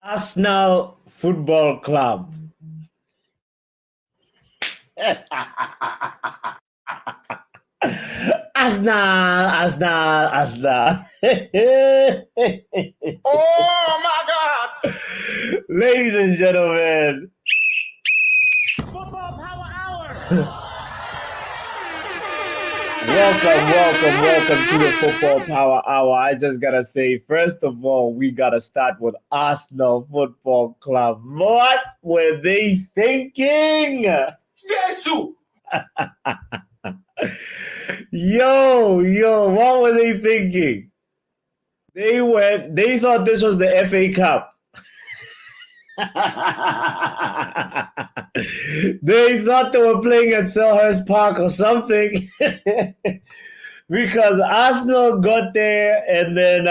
Arsenal Football Club. Arsenal. Oh my God! Ladies and gentlemen, Football Power Hour! welcome to the Football Power Hour. I just gotta say, first of all, we gotta start with Arsenal Football Club. What were they thinking? Jesus! Yo, what were they thinking? They thought this was the FA Cup. They thought they were playing at Selhurst Park or something. Because Arsenal got there and then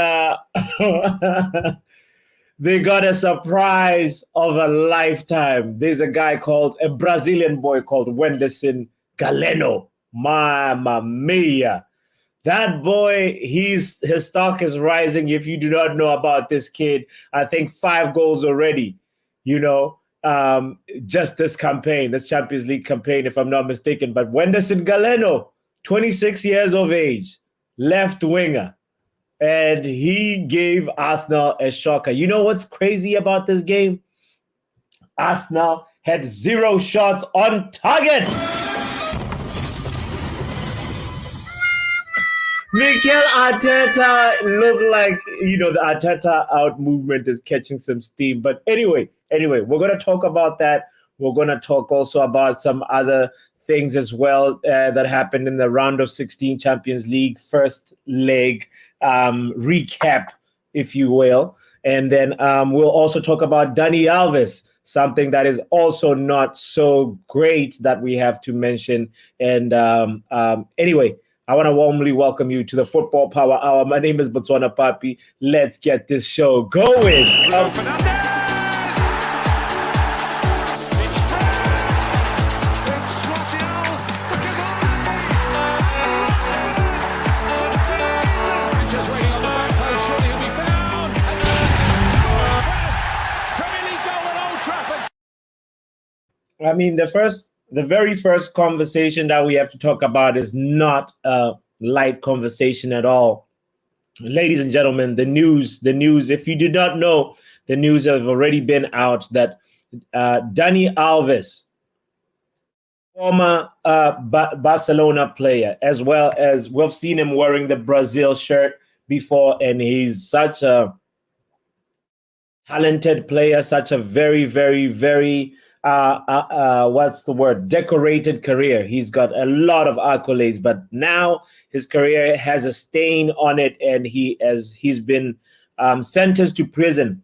they got a surprise of a lifetime. There's a Brazilian boy called Wenderson Galeno. Mamma mia. That boy, his stock is rising. If you do not know about this kid, I think 5 goals already, just this campaign, this Champions League campaign, if I'm not mistaken. But Wenderson Galeno, 26 years of age, left winger, and he gave Arsenal a shocker. You know what's crazy about this game? Arsenal had 0 shots on target. Mikel Arteta looked like, the Arteta out movement is catching some steam. But anyway, we're going to talk about that. We're going to talk also about some other things as well that happened in the round of 16 Champions League first leg recap, if you will. And then we'll also talk about Dani Alves, something that is also not so great that we have to mention. And anyway, I want to warmly welcome you to the Football Power Hour. My name is Botswanapapi. Let's get this show going. I mean, the very first conversation that we have to talk about is not a light conversation at all. Ladies and gentlemen, the news, if you did not know, the news have already been out that Dani Alves, former Barcelona player, as well as we've seen him wearing the Brazil shirt before, and he's such a talented player, such a very, very, very decorated career. He's got a lot of accolades, but now his career has a stain on it, and he's been sentenced to prison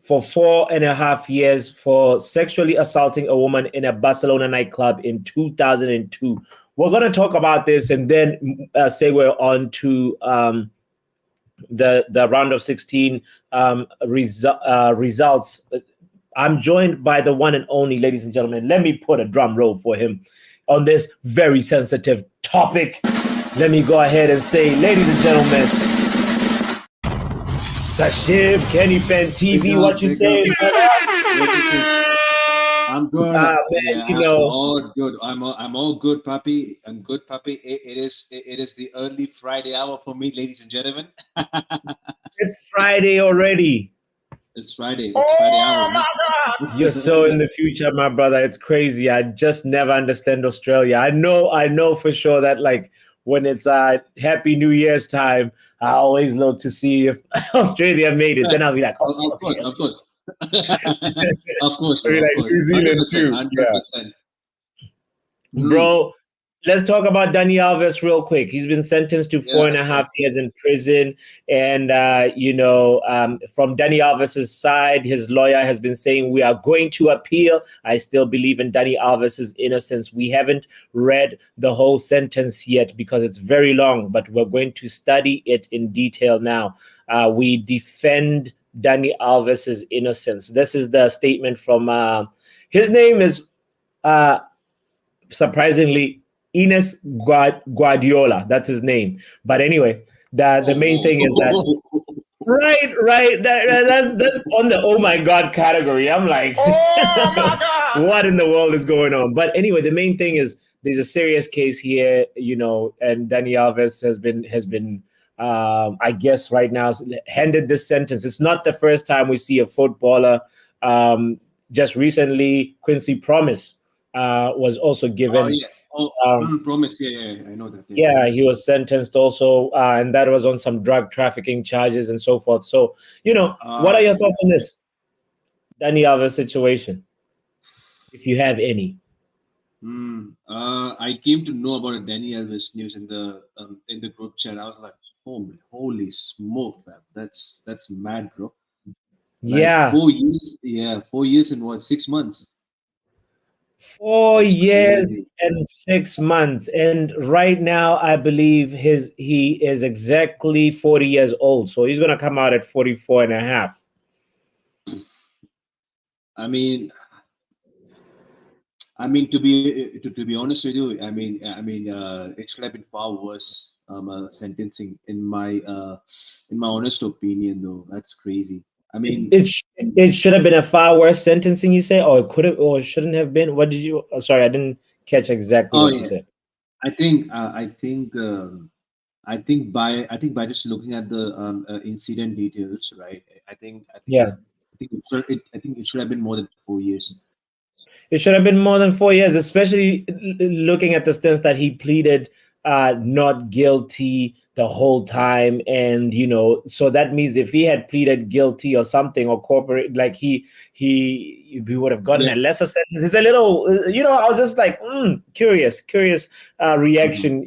for 4.5 years for sexually assaulting a woman in a Barcelona nightclub in 2002. We're going to talk about this and then segue on to the round of 16 results. I'm joined by the one and only, ladies and gentlemen. Let me put a drum roll for him on this very sensitive topic. Let me go ahead and say, ladies and gentlemen, Sashib, Kenny Fan TV, what you saying? I'm good. Man, I'm all good. I'm all good, Papi. I'm good, Papi. It is the early Friday hour for me, ladies and gentlemen. It's Friday already. It's Friday. It's Friday hour. My God! You're so in the future, my brother. It's crazy. I just never understand Australia. I know for sure that when it's Happy New Year's time, I always look to see if Australia made it. Then I'll be like, of course. Of course. New Zealand 100%, too. 100%. Yeah. Bro, let's talk about Dani Alves real quick. He's been sentenced to 4.5 years in prison. And, from Dani Alves' side, his lawyer has been saying, we are going to appeal. I still believe in Dani Alves' innocence. We haven't read the whole sentence yet because it's very long, but we're going to study it in detail now. We defend Dani Alves' innocence. This is the statement from, his name is, surprisingly, Ines Guardiola. That's his name. But anyway, the main thing is that Right. That's on the oh my god category. I'm like, Oh my God. what in the world is going on? But anyway, the main thing is there's a serious case here, and Dani Alves has been I guess right now handed this sentence. It's not the first time we see a footballer. Um, just recently, Quincy Promise was also Oh given. yeah. Oh, Um, promise. Yeah. I know that. Yeah. yeah, he was sentenced also, and that was on some drug trafficking charges and so forth. So, what are your Yeah. thoughts on this Dani Alves situation, if you have any? I came to know about Dani Alves news in the group chat. I was like, holy smoke, man. That's mad, bro. Like Yeah, 4 years, yeah, 4 years and what, 6 months? four That's crazy. years and 6 months, and right now I believe he is exactly 40 years old, so he's gonna come out at 44 and a half. I mean, to be honest with you, it should have been far worse. Sentencing in my honest opinion, though. That's crazy. I mean, It should have been a far worse sentencing, you say, or it could have, or shouldn't have been. What did you? Oh, sorry, I didn't catch exactly oh what you yeah, said. I think by just looking at the incident details, right? Yeah. I think it should have been more than 4 years. It should have been more than 4 years, especially looking at the stance that he pleaded not guilty the whole time. And, so that means if he had pleaded guilty or something or corporate, like we would have gotten Yeah. a lesser sentence. It's a little, I was just like, curious Mhm. reaction,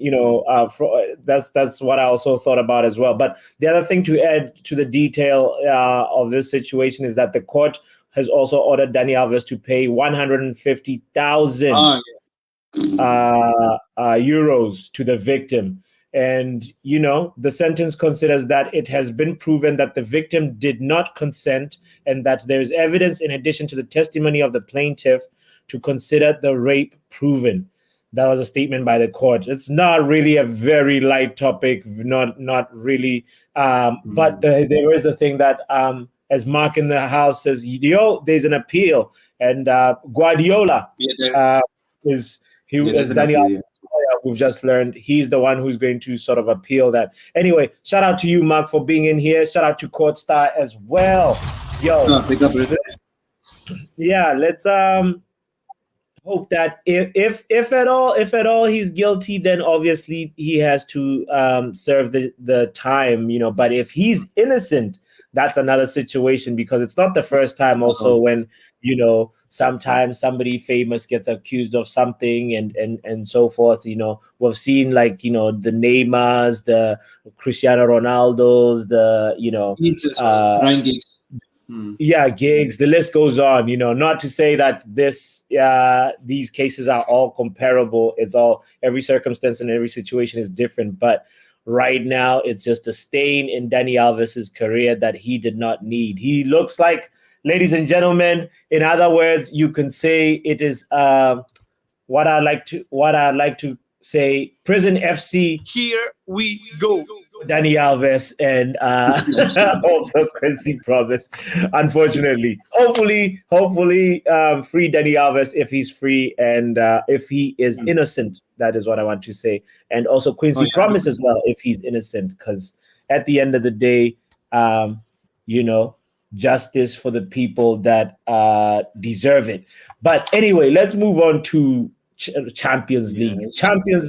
that's what I also thought about as well. But the other thing to add to the detail of this situation is that the court has also ordered Dani Alves to pay 150,000 Ah, euros to the victim. And, the sentence considers that it has been proven that the victim did not consent and that there is evidence, in addition to the testimony of the plaintiff, to consider the rape proven. That was a statement by the court. It's not really a very light topic, not really. But mm. there is the thing that, as Mark in the house says, there's an appeal, and Guardiola Yeah, there's uh, is he yeah, there's as an Daniel. appeal. Yeah. We've just learned he's the one who's going to sort of appeal that. Anyway, shout out to you, Mark, for being in here. Shout out to Court Star as well. Yo, Pick up it. yeah, let's hope that if at all he's guilty, then obviously he has to serve the time, but if he's innocent, that's another situation, because it's not the first time also when sometimes somebody famous gets accused of something, and so forth. We've seen, like, the Neymars, the Cristiano Ronaldos, the Gigs as well. uh Ryan Gigs. Hmm. yeah, gigs, the list goes on. Not to say that these cases are all comparable. It's all, every circumstance and every situation is different, but right now it's just a stain in Dani Alves's career that he did not need. He looks like, ladies and gentlemen, in other words, you can say it is what I like to say, prison FC. Here we go. Dani Alves and also Quincy Promise. Unfortunately, hopefully, free Dani Alves if he's free, and if he is innocent. That is what I want to say, and also Oh Quincy yeah, Promise 100%. as well if he's innocent, because at the end of the day, you know, justice for the people that deserve it. But anyway, let's move on to Champions League. Yes.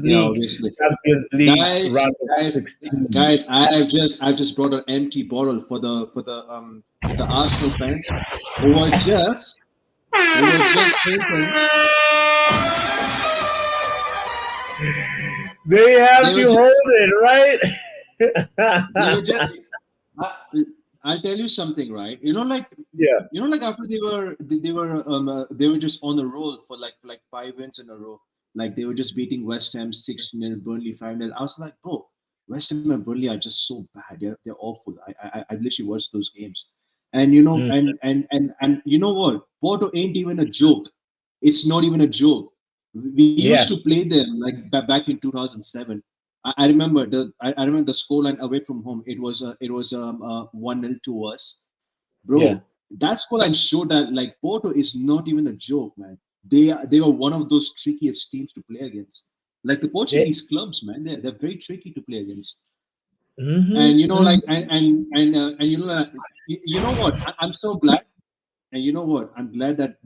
Yeah, obviously. Champions League Guys, round of guys, 16. guys! I've just brought an empty bottle for the Arsenal fans who were just thinking They have they were to just hold it, right? they were just. I, I'll tell you something, right? Yeah. Like after they were just on a roll for 5 wins in a row. Like they were just beating West Ham 6-0, Burnley 5-0. I was like, bro, West Ham and Burnley are just so bad. They're awful. I literally watched those games, and Mm. you know what? Porto ain't even a joke. It's not even a joke. We Yeah. used to play them like back in 2007. I remember I remember the scoreline away from home. It was 1-0 to us, bro. Yeah. That scoreline showed that like Porto is not even a joke, man. They were one of those trickiest teams to play against. Like the They, Portuguese clubs, man, they're very tricky to play against. And mhm, you know, mhm. like and you know, you know what? I'm so glad. And you know what? I'm glad that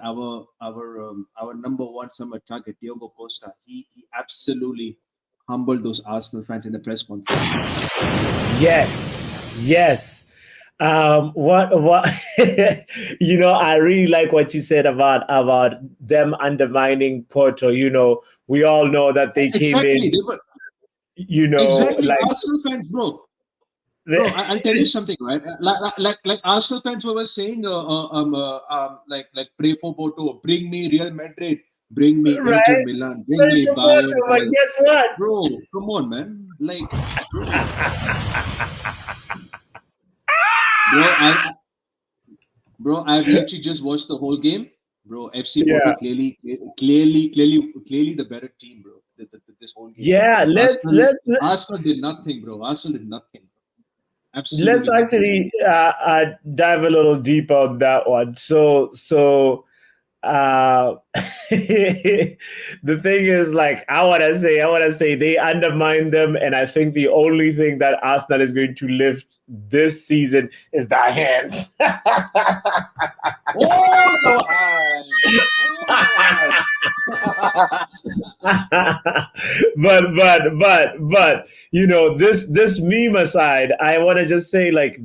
our number one summer target, Diogo Costa, he absolutely humbled those Arsenal fans in the press conference. Yes, yes. What I really like what you said about them undermining Porto. We all know that they came Exactly, in, they were exactly like Arsenal fans, bro. they, Bro, I'll tell you something, right? Like Arsenal fans were saying, like pray for Porto, bring me Real Madrid, bring me Inter right? Milan, bring Very me Bayern, supportive, but guess what? bro. Come on, man. Like, bro, bro, I've literally just watched the whole game, bro. FC Porto Yeah, clearly the better team, bro. This whole game, yeah. Arsenal did nothing, bro. Arsenal did nothing, Let's absolutely nothing. actually dive a little deeper on that one. Uh, the thing is, like, I want to say they undermine them, and I think the only thing that Arsenal is going to lift this season is their hands. Oh no! Oh, but this meme aside, I want to just say, like,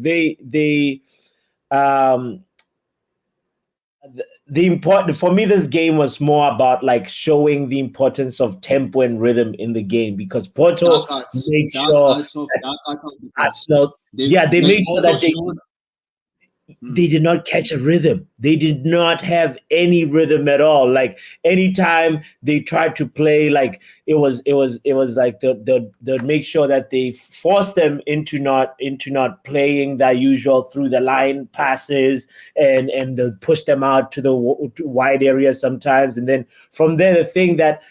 um the important for me, this game was more about like showing the importance of tempo and rhythm in the game, because Porto made sure dark arts of defense. Arsenal, They yeah, they like made sure Porto that showed. they did not catch a rhythm. They did not have any rhythm at all. Like anytime they tried to play, like it was like they'd make sure that they forced them into not playing their usual through the line passes, and they'll push them out to the to wide areas sometimes, and then from there the thing that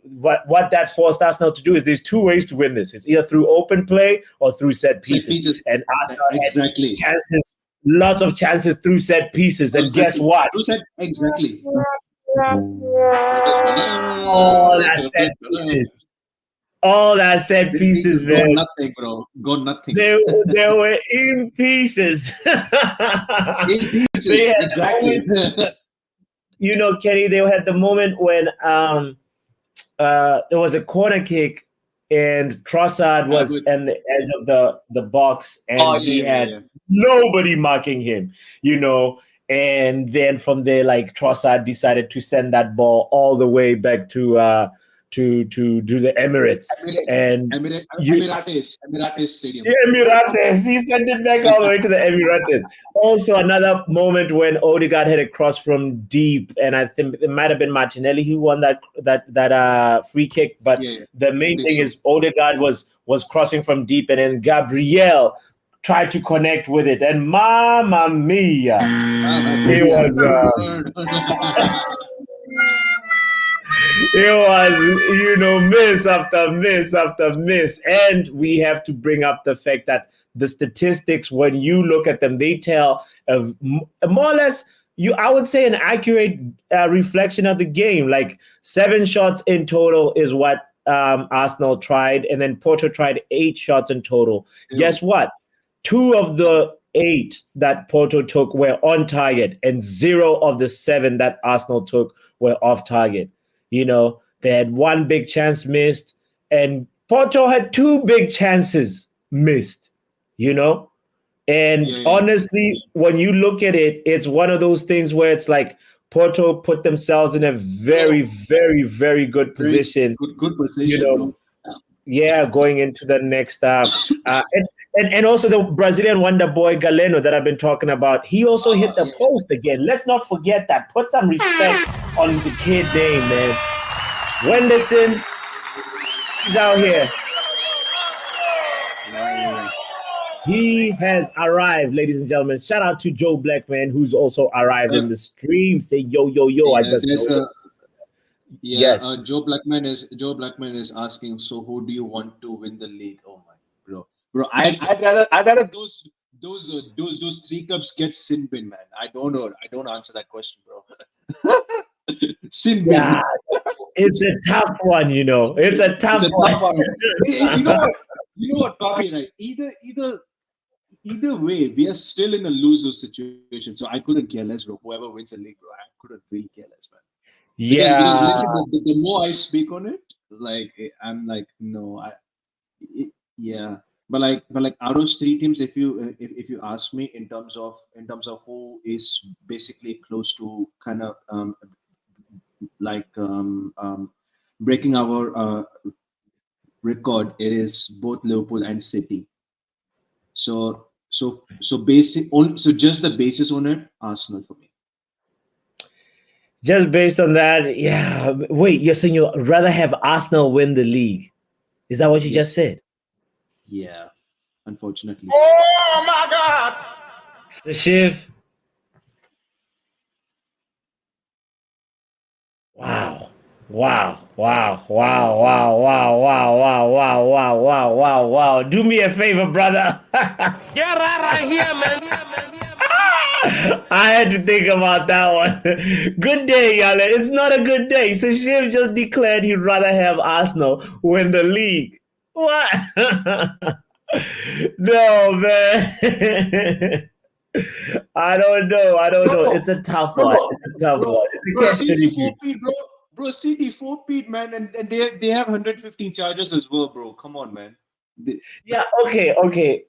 what that forced Arsenal to do is there's two ways to win this. It's either through open play or through set Set pieces, pieces. and Arsenal had Exactly. chances, lots of chances through set pieces. True And set guess piece. what? True set. Exactly. All that set pieces. All that set Set pieces, pieces gone man. nothing, bro. Gone nothing. They were in pieces. In They pieces. had the Exactly. moment, Kenny, they had the moment when there was a corner kick and Trossard was Good. at the edge of the box, Oh and he yeah. had nobody marking him, and then from there, like, Trossard decided to send that ball all the way back to do the Emirates, and Emirates Stadium. Emirates. He sent it back all the way to the Emirates. Also, another moment when Odegaard had a cross from deep, and I think it might have been Martinelli who won that free kick. But Yeah. the main thing So. is Odegaard was crossing from deep, and then Gabriel tried to connect with it, and Mamma Mia, it was. It was, miss after miss after miss. And we have to bring up the fact that the statistics, when you look at them, they tell of more or less, I would say, an accurate reflection of the game. Like 7 shots in total is what Arsenal tried, and then Porto tried 8 shots in total. Yeah. Guess what? 2 of the 8 that Porto took were on target, and 0 of the 7 that Arsenal took were off target. They had 1 big chance missed, and Porto had 2 big chances missed, And honestly, when you look at it, it's one of those things where it's like Porto put themselves in a very, very, very good position. Good position, Yeah, going into the next and also the Brazilian wonder boy Galeno that I've been talking about, he also hit the post again. Let's not forget that. Put some respect on the kid name, man. Wenderson, he's out here. He has arrived, ladies and gentlemen. Shout out to Joe Blackman, who's also arrived in the stream. Say yo. I just noticed. Yeah, Yes. Joe Blackman is asking. So who do you want to win the league? Oh my bro. I'd rather those three clubs get sin bin, man. I don't know. I don't answer that question, bro. Sin bin. Yeah, it's a tough one, It's a It's tough a one. tough one. You know what? You know what, Papi, right? Either way, we are still in a lose-lose situation. So I couldn't care less, bro. Whoever wins the league, bro, I couldn't really care less, man. Because Yeah. literally the more I speak on it, like I'm like no, yeah. But like out of three teams, if you ask me in terms of who is basically close to kind of like breaking our record, it is both Liverpool and City. So just the basis on it, Arsenal for me. Just based on that, yeah. Wait, you're saying you'd rather have Arsenal win the league? Is that what you just Yes. said? Yeah. Unfortunately. Oh my God. The Shiv. Wow. Wow. Wow. Wow. Wow. Wow. Wow. Wow. Wow. Wow. Wow. Wow. Wow. Do me a favor, brother. Get right here, man. I had to think about that one. Good day, y'all. It's not a good day. So Shiv just declared he'd rather have Arsenal win the league. What? No, man. I don't know. It's a tough one. It's a tough one. It's a catch CD 22. Pete, bro, CD 4Pete, man, and they have 115 charges as well, bro. Come on, man. Yeah. Okay.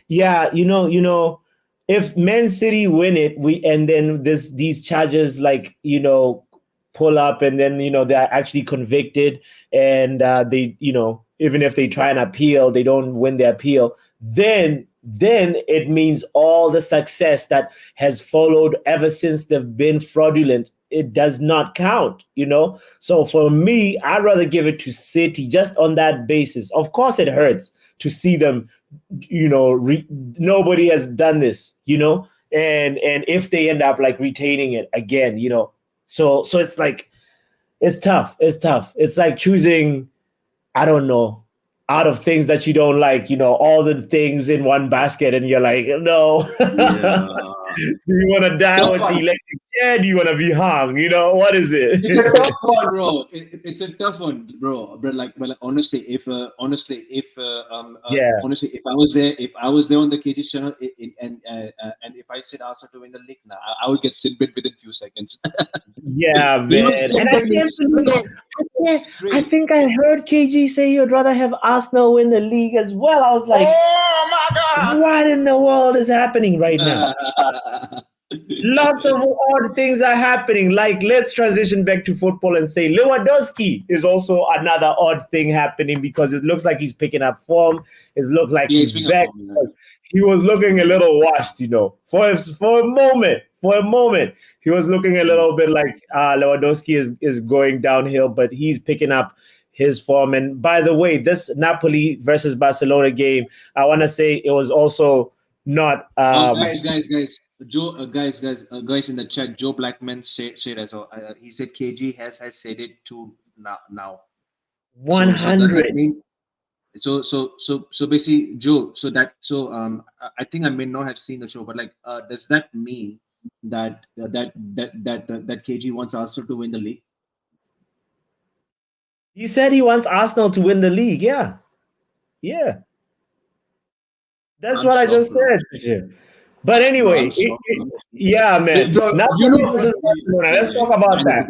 Yeah. If Man City win it, and then these charges pull up, and then they're actually convicted, and they even if they try and appeal, they don't win the appeal. Then it means all the success that has followed ever since they've been fraudulent, it does not count. So for me, I'd rather give it to City just on that basis. Of course, it hurts to see them. Nobody has done this. And if they end up retaining it again, so it's like it's tough. It's like choosing, I don't know, out of things that you don't like, all the things in one basket, and you're like, no. Yeah. Do you want to die with the electric chair? Do you want to be hung? What is it? It's a tough one, bro. It's a tough one, bro. But honestly, if Yeah. honestly, if I was there on the KG channel, and if I said Arsenal to win the league, now I would get sin bin within few seconds. Yeah, He would man. sin And I bin me can't believe, I straight. think I heard KG say he would rather have Arsenal win the league as well. I was like, Oh my God. what in the world is happening right now? Lots of odd things are happening. Like, let's transition back to football and say Lewandowski is also another odd thing happening, because it looks like he's picking up form. It looks like he's back. He was looking a little washed, for a moment. He was looking a little bit like Lewandowski is going downhill, but he's picking up his form. And by the way, this Napoli versus Barcelona game, I want to say it was also not. Guys, Joe, guys in the chat. Joe Blackman said as well. He said KG has said it too now. 100. So basically, Joe. I think I may not have seen the show, but does that mean that KG wants Arsenal to win the league? He said he wants Arsenal to win the league. Yeah. That's I'm what I shocked, just bro. said. But anyway, I'm shocked, bro. yeah, man. Bro, Napoli versus Barcelona. Let's talk about that.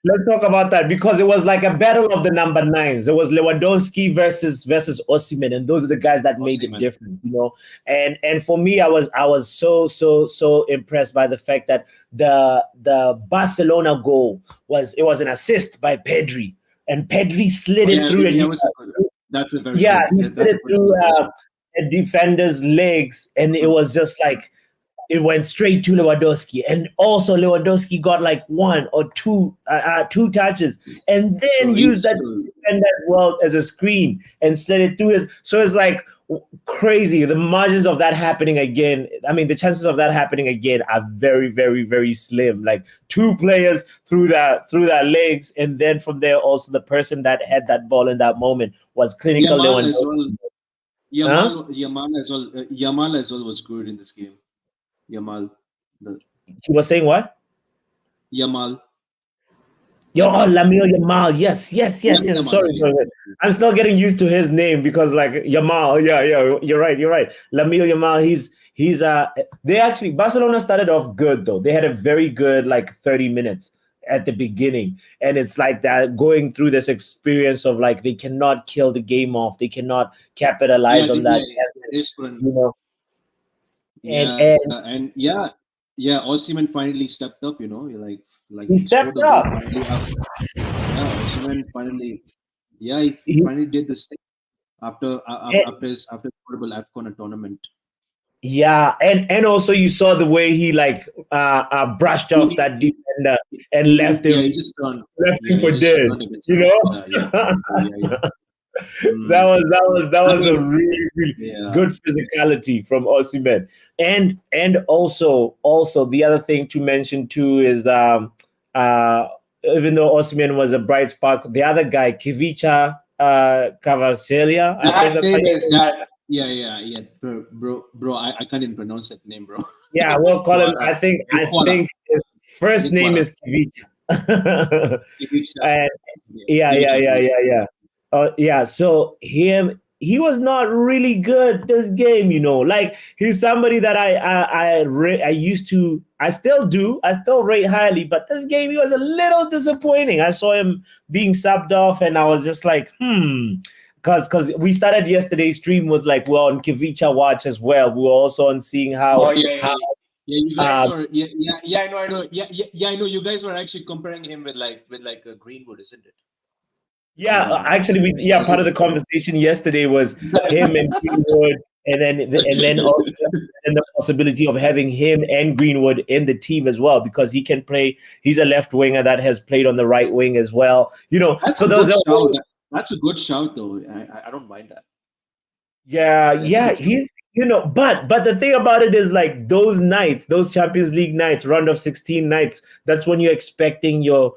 Let's talk about that, because it was like a battle of the number nines. It was Lewandowski versus Osimhen, and those are the guys that made it different, And for me, I was so impressed by the fact that the Barcelona goal was an assist by Pedri, and Pedri slid it through. That's a very he slid it through a defender's legs, and it was just like, it went straight to Lewandowski, and also Lewandowski got one or two touches, and then used that defender as well as a screen and slid it through his. So it's like, crazy. The margins of that happening again, I mean, the chances of that happening again are very, very, very slim. Like two players through their legs, and then from there also the person that had that ball in that moment was clinical Yamal as well. Lewandowski. Huh? Yamal as well was good in this game. Yamal, the He was saying what? Yamal, Lamil Yamal. Yes, yes, yes, yes. Yamal. Sorry, Yeah, sorry. I'm still getting used to his name because like Yamal. Yeah, yeah. You're right. You're right. Lamil Yamal. He's They actually Barcelona started off good though. They had a very good like 30 minutes at the beginning, and it's like that going through this experience of like they cannot kill the game off. They cannot capitalize on that. This one. You know, and Yeah, and Osimhen finally stepped up. Like he he scored stepped the goal up. finally. Yeah, Osimhen finally. Yeah, he He, finally did this thing after horrible AFCON tournament. Yeah, and also you saw the way he like brushed off that defender and left him He just turned. left Yeah, him for he just dead. turned against You him. know, Yeah. that Mm. was I a mean, really, really yeah. good physicality from Osimhen. And also the other thing to mention too is even though Osimhen was a bright spark, the other guy Kivicha Cavacelia, I think That that's how name you. is that. Yeah. Bro. I can't even pronounce that name, bro. Yeah, we'll call him. Quara. I think his first name Quara. is Kivicha. Kivicha. And Yeah, yeah. Yeah. So he was not really good this game. Like he's somebody that I used to, I still do, I still rate highly, but this game he was a little disappointing. I saw him being subbed off, and I was just like, because we started yesterday's stream with like we're on Kivicha watch as well. We were also on seeing Oh how yeah. You guys uh, were I know. I know. You guys were actually comparing him with a Greenwood, isn't it? yeah, Yeah. actually, part of the conversation yesterday was him and Greenwood, and then also, and the possibility of having him and Greenwood in the team as well because he can play. He's a left winger that has played on the right wing as well. That's So a those good are shout. That's a good shout, though. I don't mind that. That's a yeah. good shout. He's but the thing about it is like those nights, those Champions League nights, round of 16 nights. That's when you're expecting your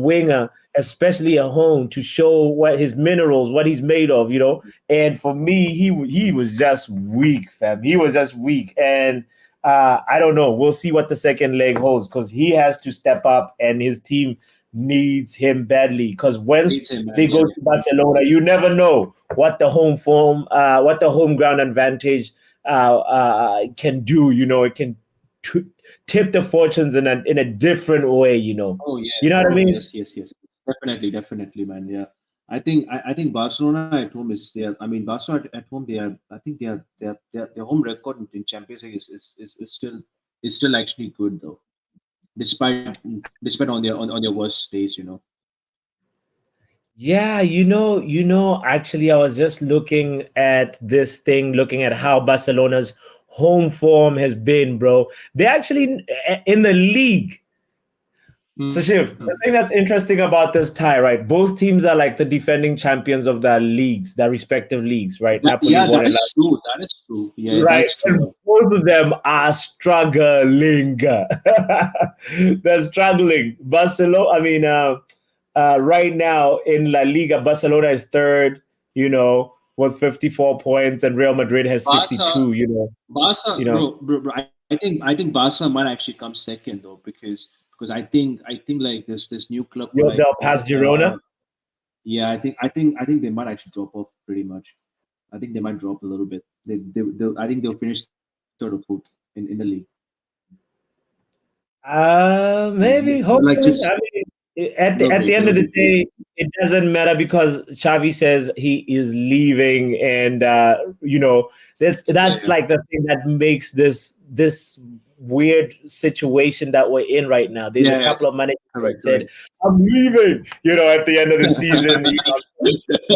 winger, especially at home, to show what his minerals, what he's made of. And for me, he was just weak, fam. He was just weak, and I don't know. We'll see what the second leg holds because he has to step up, and his team needs him badly. Because once Beats him, man. they go to Barcelona, you never know what the home form, what the home ground advantage can do. It can tip the fortunes in a different way. Oh yeah. You know what I mean? Yes. Definitely, man. Yeah. I think Barcelona at home is there. I mean, Barcelona at home they are. I think their home record in Champions League is still actually good though, despite on their worst days. Yeah, actually, I was just looking at this thing, looking at how Barcelona's home form has been, bro. They're actually in the league. So, Shiv, the thing that's interesting about this tie, right? Both teams are like the defending champions of their leagues, their respective leagues, right? Napoli Yeah, won that it is true. That is true. Yeah, right? that's true And though. both of them are struggling. They're struggling. Barcelona, right now in La Liga, Barcelona is third, with 54 points, and Real Madrid has Barca, 62, Barca, you know. bro. I think Barca might actually come second though because I think like this new club They'll pass Girona. yeah I think they might actually drop off pretty much. I think they might drop a little bit. I think they'll finish third or fourth in the league. Maybe, Like hopefully. just At the end of the day, it doesn't matter because Xavi says he is leaving, and that's like the thing that makes this weird situation that we're in right now. There's a couple of managers that said, "I'm leaving," at the end of the season.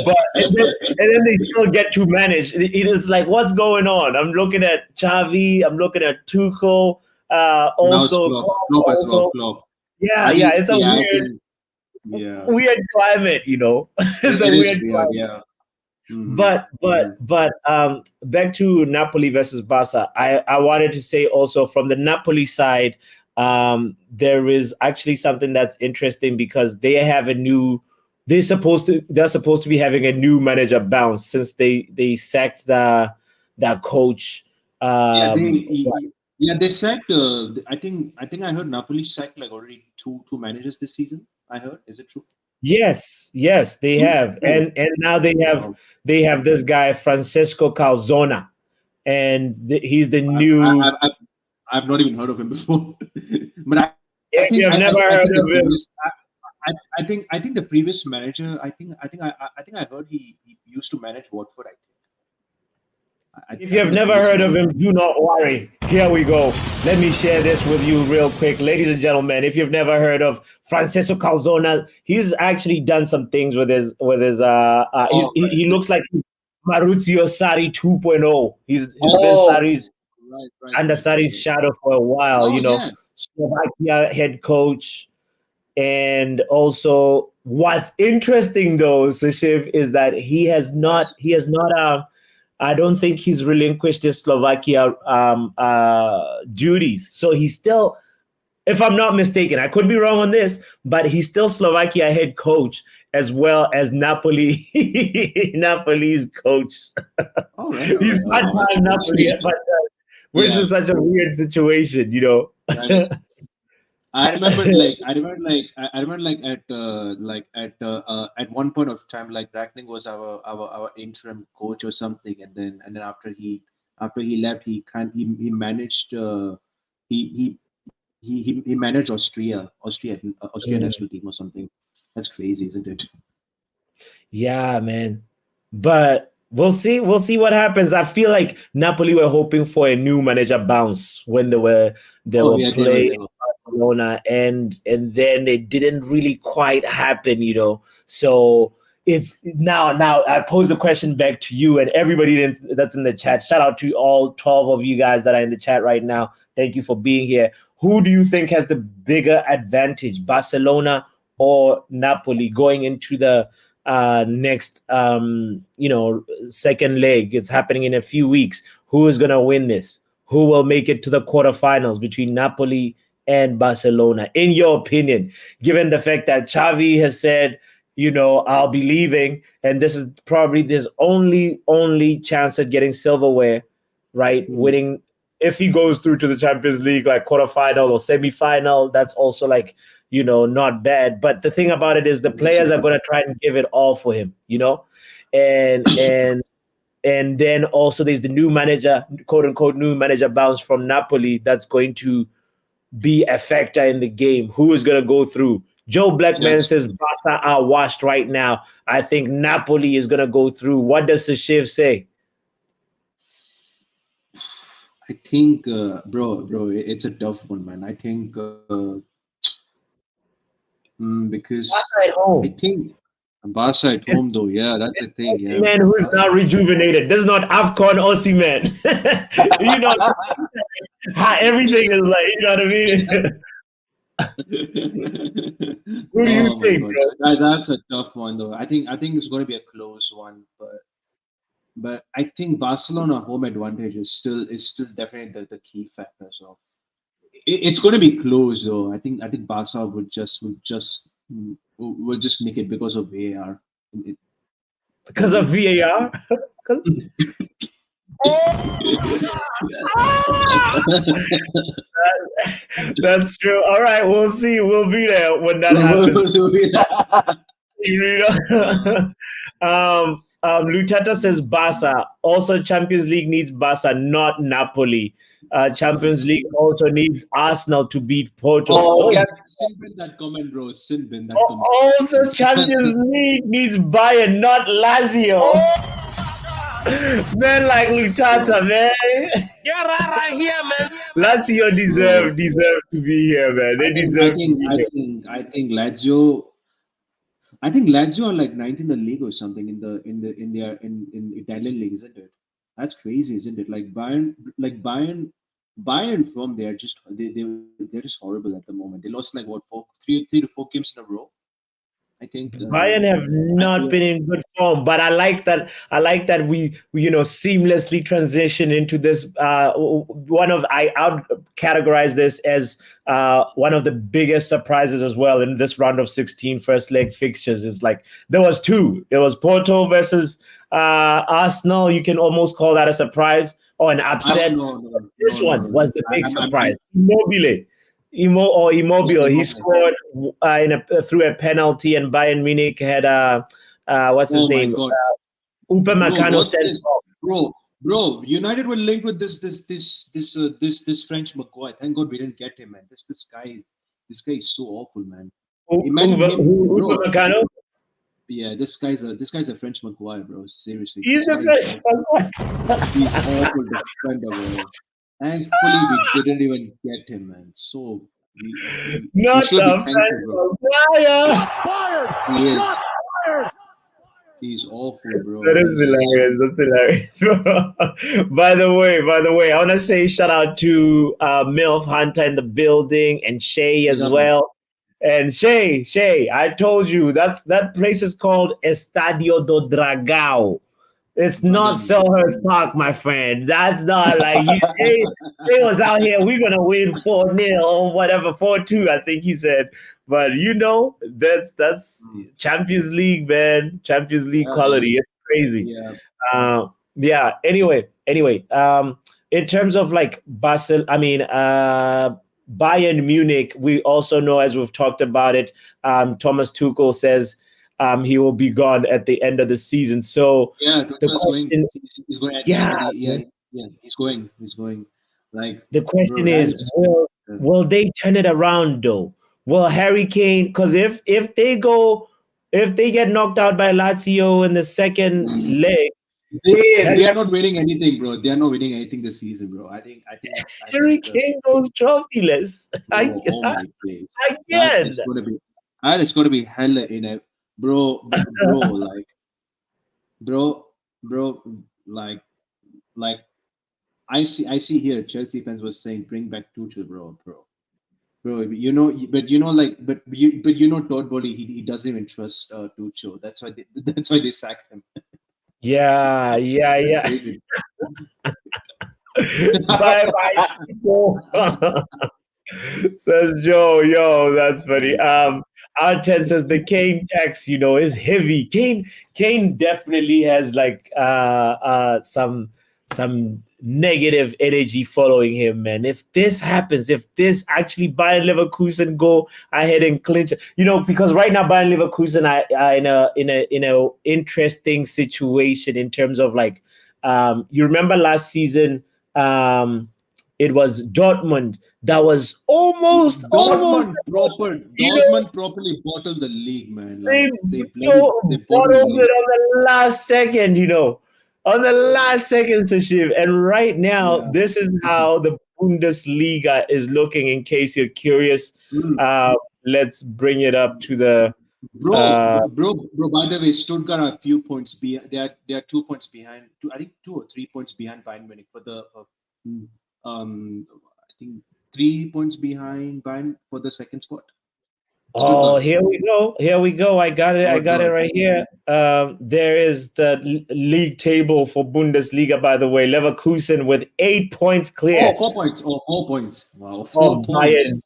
But and then they still get to manage. It is like, what's going on? I'm looking at Xavi. I'm looking at Tuchel. Also, Klopp as well. Klopp. Yeah, it's a weird climate. It's a It is weird weird. climate. Yeah. But back to Napoli versus Barca. I wanted to say also from the Napoli side, there is actually something that's interesting because they have a new. They're supposed to be having a new manager bounce since they sacked that coach. Yeah, Um, they sacked. I think I heard Napoli sacked like already two managers this season. I heard. Is it true? yes, they Two? have, Oh, and now they have this guy Francesco Calzona, and he's the new. I've not even heard of him before. But I If think you have never heard the of him, previous I think the previous manager I think I heard he used to manage Watford. if you I have think the never previous heard of manager. him, do not worry. Here we go. Let me share this with you real quick. Ladies and gentlemen, if you've never heard of Francesco Calzona, he's actually done some things Oh, he looks like Maurizio Sarri 2.0. He's been oh, Sarri's under Sarri's right. shadow for a while, Oh yeah. Slovakia head coach. And also, what's interesting though, Sushiv, is that Yes. he has not I don't think he's relinquished his Slovakia duties. So he's still, if I'm not mistaken, I could be wrong on this, but he's still Slovakia head coach as well as Napoli's coach. All right. He's Oh, that's part-time Napoli, crazy. which Yeah. is such a weird situation. That is. I remember at one point of time like Ragnick was our interim coach or something, and then after he left he managed he managed Austria national team or something. That's crazy, isn't it? Yeah, man. But we'll see. We'll see what happens. I feel like Napoli were hoping for a new manager bounce when they were Oh yeah, they were playing they were. Barcelona, and then it didn't really quite happen. So it's now I pose the question back to you and everybody that's in the chat. Shout out to all 12 of you guys that are in the chat right now. Thank you for being here. Who do you think has the bigger advantage, Barcelona or Napoli, going into the next second leg? It's happening in a few weeks. Who is going to win this? Who will make it to the quarterfinals between Napoli and Barcelona, in your opinion, given the fact that Xavi has said, I'll be leaving, and this is probably his only chance at getting silverware, right? Mhm. Winning, if he goes through to the Champions League, like quarterfinal or semifinal, that's also like, not bad. But the thing about it is the players are going to try and give it all for him. And then also there's the new manager, quote unquote, new manager bounce from Napoli that's going to be a factor in the game. Who is going to go through? Joe Blackman That's says true. Barca are washed right now. I think Napoli is going to go through. What does Sashiv say? I think, bro, it's a tough one, man. I think because Barca at I home. think Barca at It's home, though. Yeah, that's the thing. Yeah, Osimhen who is Barca. now rejuvenated. This is not AFCON Osimhen. you know, everything is like, you know what I mean? Who do you Oh my think, God, bro? that's a tough one, though. I think it's going to be a close one, but I think Barcelona home advantage is still definitely the key factor. So it's going to be close, though. I think Barca would just nick it because of VAR. It, Because of maybe. VAR? That's true. All right, we'll see. We'll be there when that happens. Luchata says Barca. Also, Champions League needs Barca, not Napoli. Champions League also needs Arsenal to beat Porto. Oh Oh, yeah, sin bin that comment, bro. Sin bin that comment. also Champions League needs Bayern, not Lazio. Man, like Luchata, man. Get out of here, man. Lazio Bro, deserve to be here, man. I They think I deserve to think be I here. think I think Lazio. I think Lazio are like ninth in the league or something in Italian league, isn't it? That's crazy, isn't it? Bayern from they're just horrible at the moment. They lost like what 4, 3 to 4 games in a row. I think Bayern have not been in good form, but I like that. I like that we seamlessly transition into this. I would categorize this as one of the biggest surprises as well in this round of 16 first leg fixtures. It's like there was two. It was Porto versus Arsenal. You can almost call that a surprise or an upset. This one was the big surprise. Immobile. He scored through a penalty, and Bayern Munich had what's his name? Upamecano sent off. Bro, United were linked with this French Maguire. Thank God we didn't get him, man. This guy is so awful, man. Imagine him, bro. Upamecano? Yeah, this guy's a French Maguire, bro. Seriously, he's a French Maguire. He's awful defender, bro. Thankfully, we didn't even get him, man. So not should the be thankful, bro. He is. He's awful, bro. That is hilarious. That's hilarious, bro. By the way, I want to say shout out to Milf Hunter in the building and Shay as well. And Shay, I told you that place is called Estadio do Dragão. It's not Selhurst Park, my friend. That's not like you. Shay was out here. We're gonna win 4-0 or whatever, 4-2. I think he said. But that's Champions League, man. Champions League quality. It's crazy. Yeah. Anyway. In terms of like Bayern Munich, we also know, as we've talked about it, Thomas Tuchel says he will be gone at the end of the season. So Tuchel's going. He's going. He's going. Like the question is, will they turn it around though? Will Harry Kane? Because if they get knocked out by Lazio in the second leg, they are not winning anything, bro. They are not winning anything this season, bro. I think Harry Kane goes trophyless. Oh my days! Again, that is going to be hella in it, bro. Like I see here. Chelsea fans were saying, bring back Tuchel, bro. Todd Bowley, he doesn't even trust Tuchel. That's why they sacked him. Yeah. Crazy. Bye. Says Joe, yo, that's funny. R10 says the Kane tax, is heavy. Kane definitely has like some negative energy following him, man. If this happens, if this actually Bayern Leverkusen go ahead and clinch, because right now Bayern Leverkusen are in a interesting situation in terms of like, you remember last season, it was Dortmund that was almost Dortmund properly bottled the league, man. Like, they bottled it on the last second, on the last second, Sashiv. And right now, this is how the Bundesliga is looking, in case you're curious. Let's bring it up to the... Bro, by the way, Stuttgart are a few points behind. They are 2 points behind. I think 2 or 3 points behind Bayern Munich for the... I think 3 points behind Bayern for the second spot. Oh, here we go. I got it right here. There is the league table for Bundesliga, by the way. Leverkusen with 8 points clear. 4 points. 4 points. Wow, 4 points. Bayern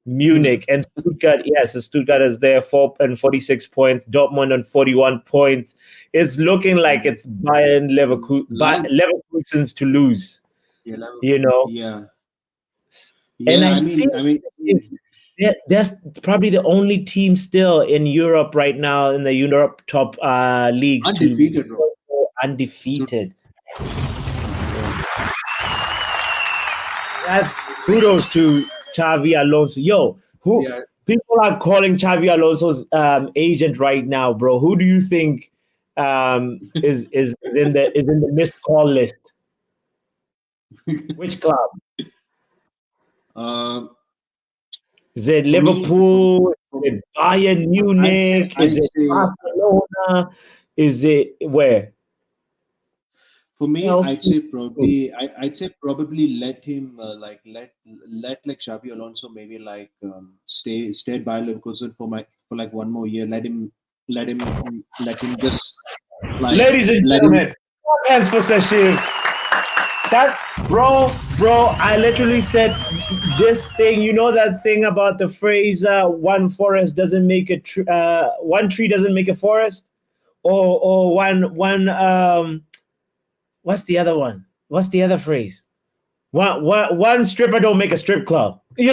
Munich and Stuttgart. Yes, Stuttgart is there, 46 points. Dortmund on 41 points. It's looking like it's Bayern Leverkusen's to lose. Yeah. And I think that's probably the only team still in Europe right now in the Europe top leagues undefeated. That's kudos to Xavi Alonso. People are calling Xavi Alonso's agent right now, bro. Who do you think is in the missed call list? Which club? Is it Liverpool? Is it Bayern Munich? Is it Barcelona? Is it where? For me, I'd say probably let him let Xabi Alonso maybe stay at Bayern Leverkusen for like 1 more year. Let him let him just like Ladies and let him. gentlemen, hands for Sashiv. That bro, I literally said this thing. You know that thing about the phrase "one forest doesn't make a one tree doesn't make a forest," or one what's the other one? What's the other phrase? One stripper don't make a strip club. You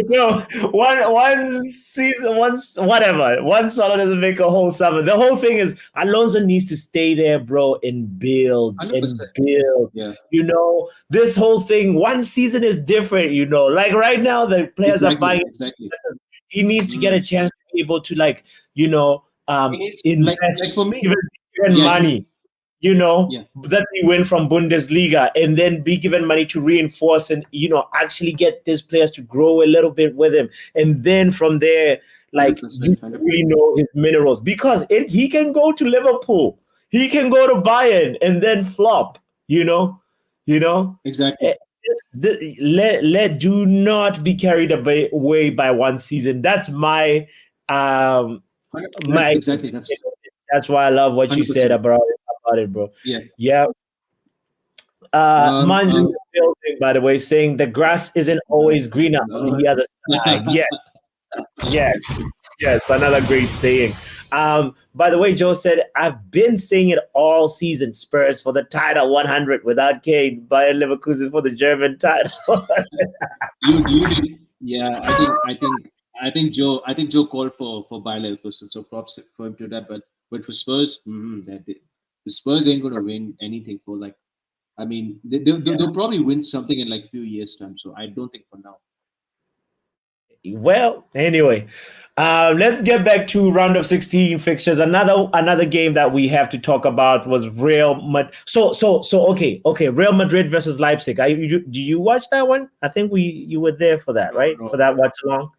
know, one season, one summer doesn't make a whole summer. The whole thing is Alonso needs to stay there, bro, and build 100%. Yeah. You know, this whole thing, one season is different, you know. Like right now, the players are buying. Exactly. He needs to get a chance to be able to, like, you know, invest, like for me, given money. You know, that we win from Bundesliga and then be given money to reinforce and, you know, actually get these players to grow a little bit with him. And then from there, like, 100%. You really know his minerals, because he can go to Liverpool. He can go to Bayern and then flop, you know. Exactly. Do not be carried away by one season. That's my exactly. That's why I love what 100%. You said about it, bro. Yeah. Manju in the building, by the way, saying the grass isn't always greener on the other side. Yes. Another great saying. By the way, Joe said, I've been saying it all season. Spurs for the title 100 without Kane. Bayern Leverkusen for the German title. you did. Yeah, I think Joe called for Bayern Leverkusen, so props for him to that. But for Spurs, the Spurs ain't gonna win anything for, like, I mean, they'll probably win something in like a few years' time. So I don't think for now. Well, anyway, let's get back to round of 16 fixtures. Another game that we have to talk about was Real Madrid. Okay. Real Madrid versus Leipzig. Do you watch that one? I think you were there for that, right? No. For that watch along.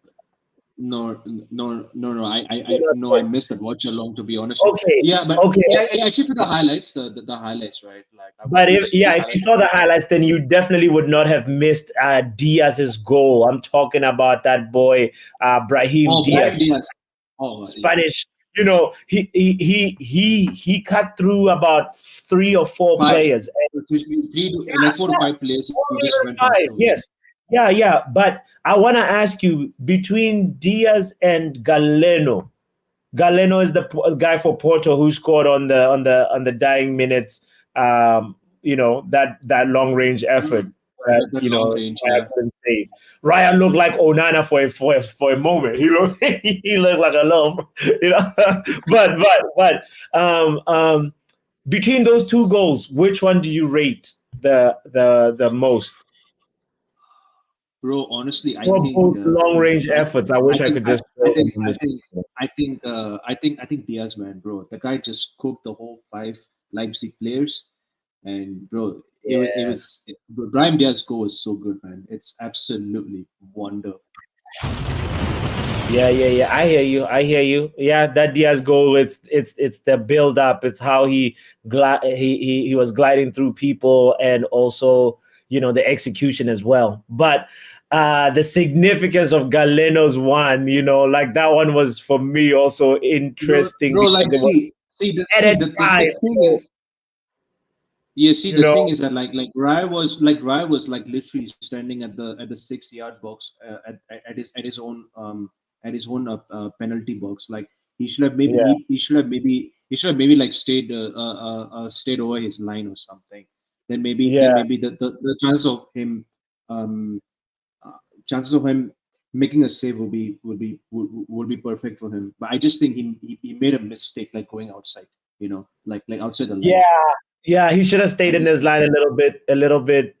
No. I missed that watch along, to be honest. Okay. Yeah, but okay. Actually, for the highlights, the highlights, right? Like, but if you saw the highlights, then you definitely would not have missed Diaz's goal. I'm talking about that boy, Brahim Diaz. Spanish. Yeah. You know, he cut through about 3 or 4 players. Like 4 to 5 players. Yes. Yeah. But I want to ask you, between Diaz and Galeno is the guy for Porto who scored on the dying minutes. You know, that long range effort. Ryan looked like Onana for a moment. He looked like a little, you know. but between those two goals, which one do you rate the most? Bro, honestly, I think long range efforts. I wish I could just. I think Diaz, man, bro. The guy just cooked the whole 5 Leipzig players, and bro, it was Brahim Diaz goal is so good, man. It's absolutely wonder. Yeah. I hear you. Yeah, that Diaz goal. It's the build up. It's how he was gliding through people, and also, you know, the execution as well. But the significance of Galeno's one, you know, like that one was for me also interesting. Bro, like the thing is that like Raya was literally standing at the 6-yard box at his own penalty box. Like he should have maybe like stayed over his line or something. Then maybe the chances of him making a save would be perfect for him. But I just think he made a mistake, like going outside, you know, like outside the line. Yeah, he should have stayed in his line a little bit,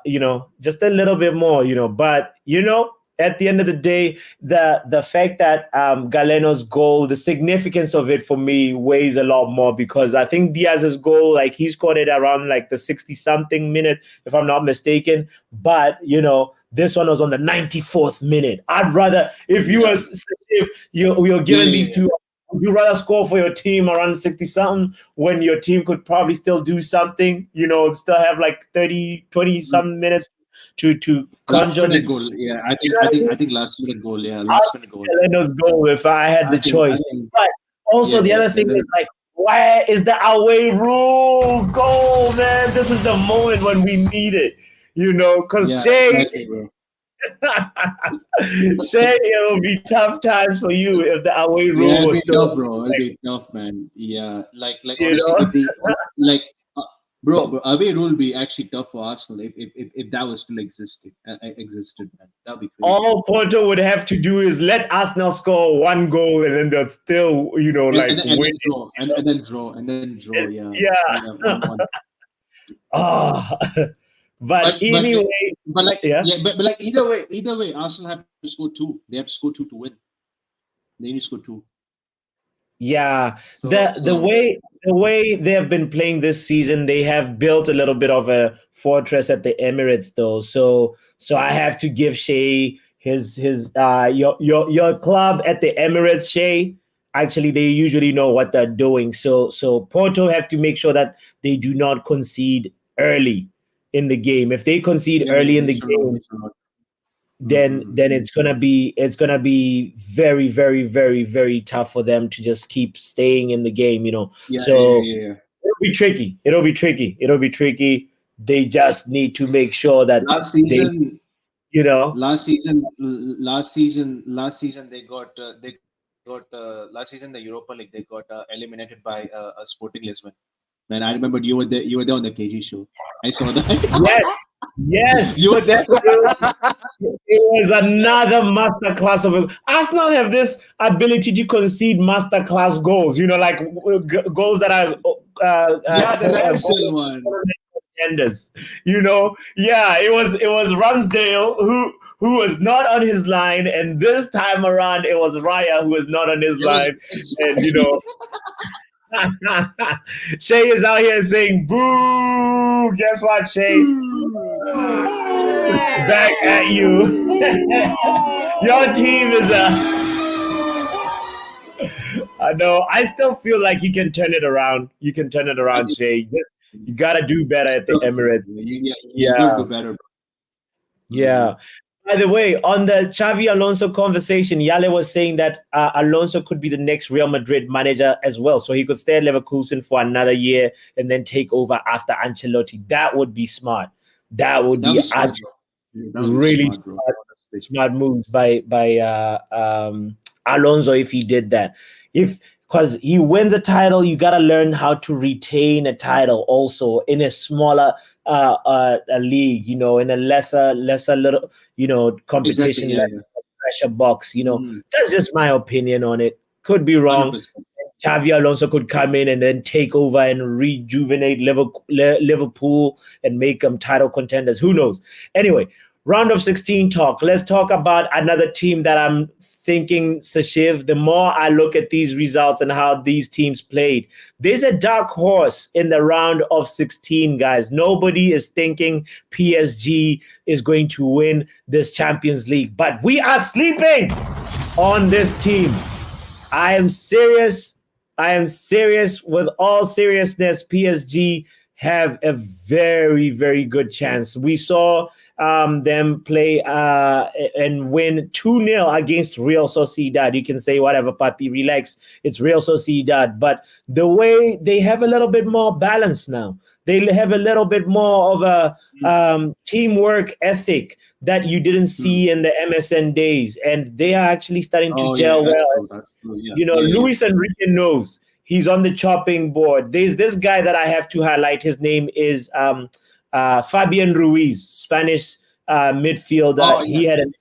you know, just a little bit more, you know. But, you know, at the end of the day, the fact that Galeno's goal, the significance of it for me weighs a lot more, because I think Diaz's goal, like, he scored it around like the 60-something minute, if I'm not mistaken. But, you know, this one was on the 94th minute. I'd rather, if you're given these two, would you rather score for your team around 60-something when your team could probably still do something, you know, still have like 20-something minutes to Last conjure minute the goal. Yeah, I think last minute goal. Yeah, I'll last minute goal. take Leno's goal if I had the choice. But also the other thing is like, where is the away rule goal, man? This is the moment when we need it, because exactly, bro. Shay, it will be tough times for you if the away rule It'll was be still, tough, bro. It'll be tough, man. Yeah, like you honestly, know. if they like, bro, away rule would be actually tough for Arsenal if that was still existed, man. That'd be crazy. All Porto would have to do is let Arsenal score one goal, and then they'll still, like And win. then draw, and then draw. Yeah, Yeah. 1-1. Ah, but anyway, But like either way, Arsenal have to score two. They have to score two to win. They need to score two. yeah, So the way they have been playing this season, they have built a little bit of a fortress at the Emirates, though. So I have to give Shea his your club at the Emirates, Shea. Actually, they usually know what they're doing. So Porto have to make sure that they do not concede early in the game. If they concede early in the game, then it's gonna be very, very, very, very tough for them to just keep staying in the game, Yeah. It'll be tricky. It'll be tricky. They just need to make sure that last season they got last season the Europa League they got eliminated by Sporting Lisbon. Man, I remember you were there. You were there on the KG show. I saw that. Yes. You were there. It was another masterclass of Arsenal have this ability to concede masterclass goals. Like goals that are the Ramsdale one. Contenders. It was Ramsdale who was not on his line, and this time around it was Raya who was not on his line, and Shay is out here saying boo. Guess what, Shay? Back at you. Your team is I know. I still feel like you can turn it around. You can turn it around, Shay. You gotta do better at the Emirates. You gotta do better. Yeah. By the way, on the Xavi Alonso conversation, Yale was saying that Alonso could be the next Real Madrid manager as well. So he could stay at Leverkusen for another year and then take over after Ancelotti. That would be smart. That would be really smart moves by Alonso if he did that. Because he wins a title, you got to learn how to retain a title also in a smaller a league, in a lesser little, competition, pressure box, That's just my opinion on it. Could be wrong. 100%. Xavi Alonso could come in and then take over and rejuvenate Liverpool and make them title contenders. Who knows? Anyway, round of 16 talk. Let's talk about another team that I'm thinking, Sashiv, the more I look at these results and how these teams played, there's a dark horse in the round of 16, guys. Nobody is thinking PSG is going to win this Champions League, but we are sleeping on this team. I am serious. With all seriousness. PSG have a very, very good chance. We saw them play and win 2-0 against Real Sociedad. You can say whatever, Papi, relax. It's Real Sociedad. But the way they have a little bit more balance now. They have a little bit more of a teamwork ethic that you didn't see in the MSN days. And they are actually starting to gel well. That's true. Yeah. Luis Enrique knows. He's on the chopping board. There's this guy that I have to highlight. His name is Fabian Ruiz, Spanish midfielder. He had an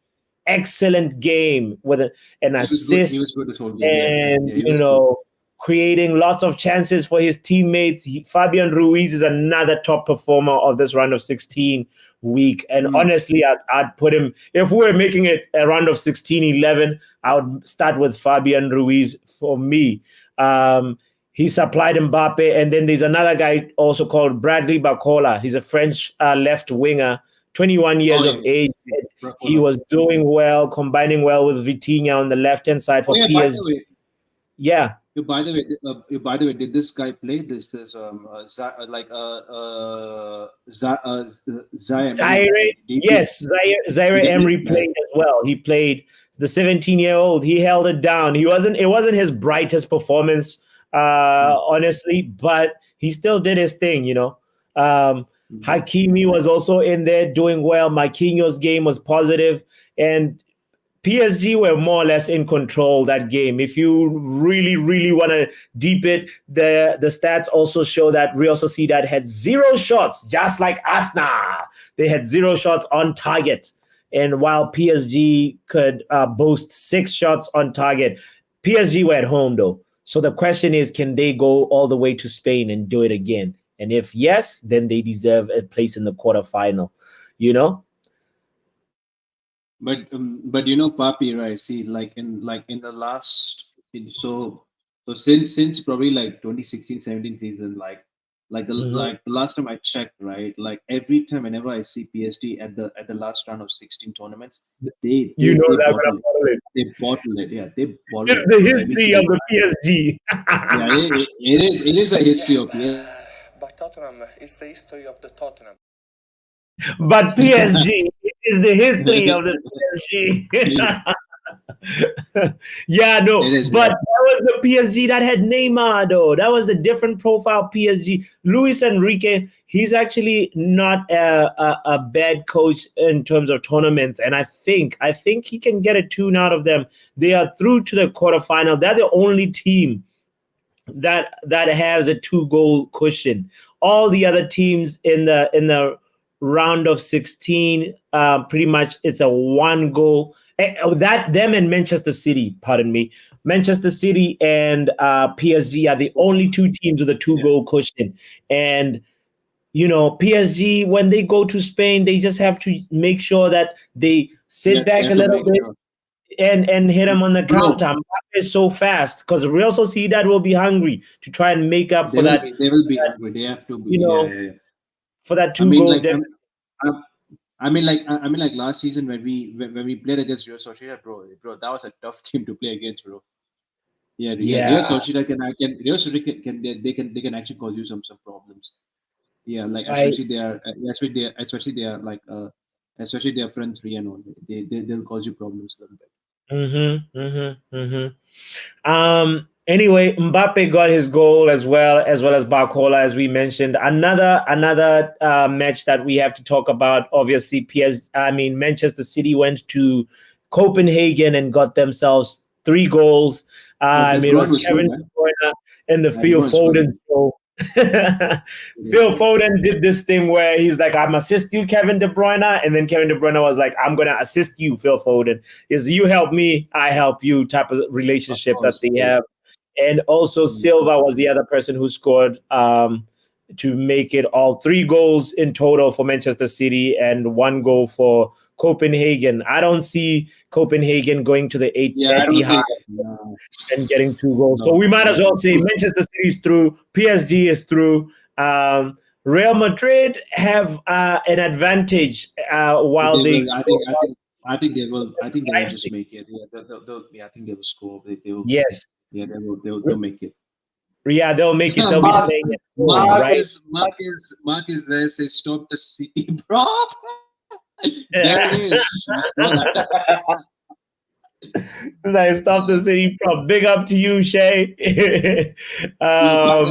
excellent game with an assist. He was good this whole game. And, creating lots of chances for his teammates. Fabian Ruiz is another top performer of this round of 16 week. And honestly, I'd put him, if we were making it a round of 16-11, I would start with Fabian Ruiz for me. He supplied Mbappe, and then there's another guy also called Bradley Barcola. He's a French left winger, 21 years of age. He was doing well, combining well with Vitinha on the left-hand side for PSG. By the way, did this guy play this? Zaire. Zaire, yes, Zaire Emery played as well. He played the 17-year-old. He held it down. It wasn't his brightest performance, honestly, but he still did his thing, you know. Hakimi was also in there doing well. Marquinhos' game was positive, and PSG were more or less in control that game. If you really, really want to deep it, the stats also show that Real Sociedad had 0 shots, just like Assna. They had 0 shots on target. And while PSG could boast 6 shots on target, PSG were at home, though. So the question is, can they go all the way to Spain and do it again? And if yes, then they deserve a place in the quarterfinal, you know? But Papi, right? See, in the last, so since probably like 2016-17 season, like the last time I checked, right? Like every time, whenever I see PSG at the last round of 16 tournaments, they bottle it. They bottle it. Yeah, they bottle It's it. the history of the PSG. Yeah, it is a history of PSG. But Tottenham is the history of the Tottenham. But PSG is the history of the PSG. Yeah, no, but that was the PSG that had Neymar, though. That was the different profile PSG. Luis Enrique, he's actually not a bad coach in terms of tournaments, and I think he can get a tune out of them. They are through to the quarterfinal. They're the only team that has a 2-goal cushion. All the other teams in the round of 16, pretty much it's a 1-goal. That them and Manchester City, pardon me, Manchester City and PSG are the only 2 teams with a 2-goal cushion. And you know, PSG, when they go to Spain, they just have to make sure that they sit back a little bit and hit them on the counter. Mbappe is so fast because Real Sociedad will be hungry to try and make up for that. They will be hungry. They have to be. You know, for that 2-goal deficit. I mean, like last season when we played against Real Sociedad, bro, that was a tough team to play against, bro. Yeah. Real Sociedad can actually cause you some problems. Yeah, like especially their front three and all. They'll cause you problems a little bit. Anyway, Mbappe got his goal as well as Barcola, as we mentioned. Another match that we have to talk about. Obviously, Manchester City went to Copenhagen and got themselves 3 goals. It was Kevin De Bruyne and the Phil Foden show. Phil Foden did this thing where he's like, I'm assist you, Kevin De Bruyne, and then Kevin De Bruyne was like, I'm gonna assist you, Phil Foden. Is you help me, I help you type of relationship that they have. And also Silva was the other person who scored to make it all 3 goals in total for Manchester City and 1 goal for Copenhagen. I don't see Copenhagen going to the 8 and getting 2 goals. So we might as well say Manchester City is through, PSG is through. Real Madrid have an advantage while I think they will just make it. Yeah, I think they will score. They will. Yes. Yeah, they'll make it. Yeah, they'll make it. They'll be playing it. Mark is there. Say stop the City, bro. There it is. Nice, stop the City from. Big up to you, Shay. By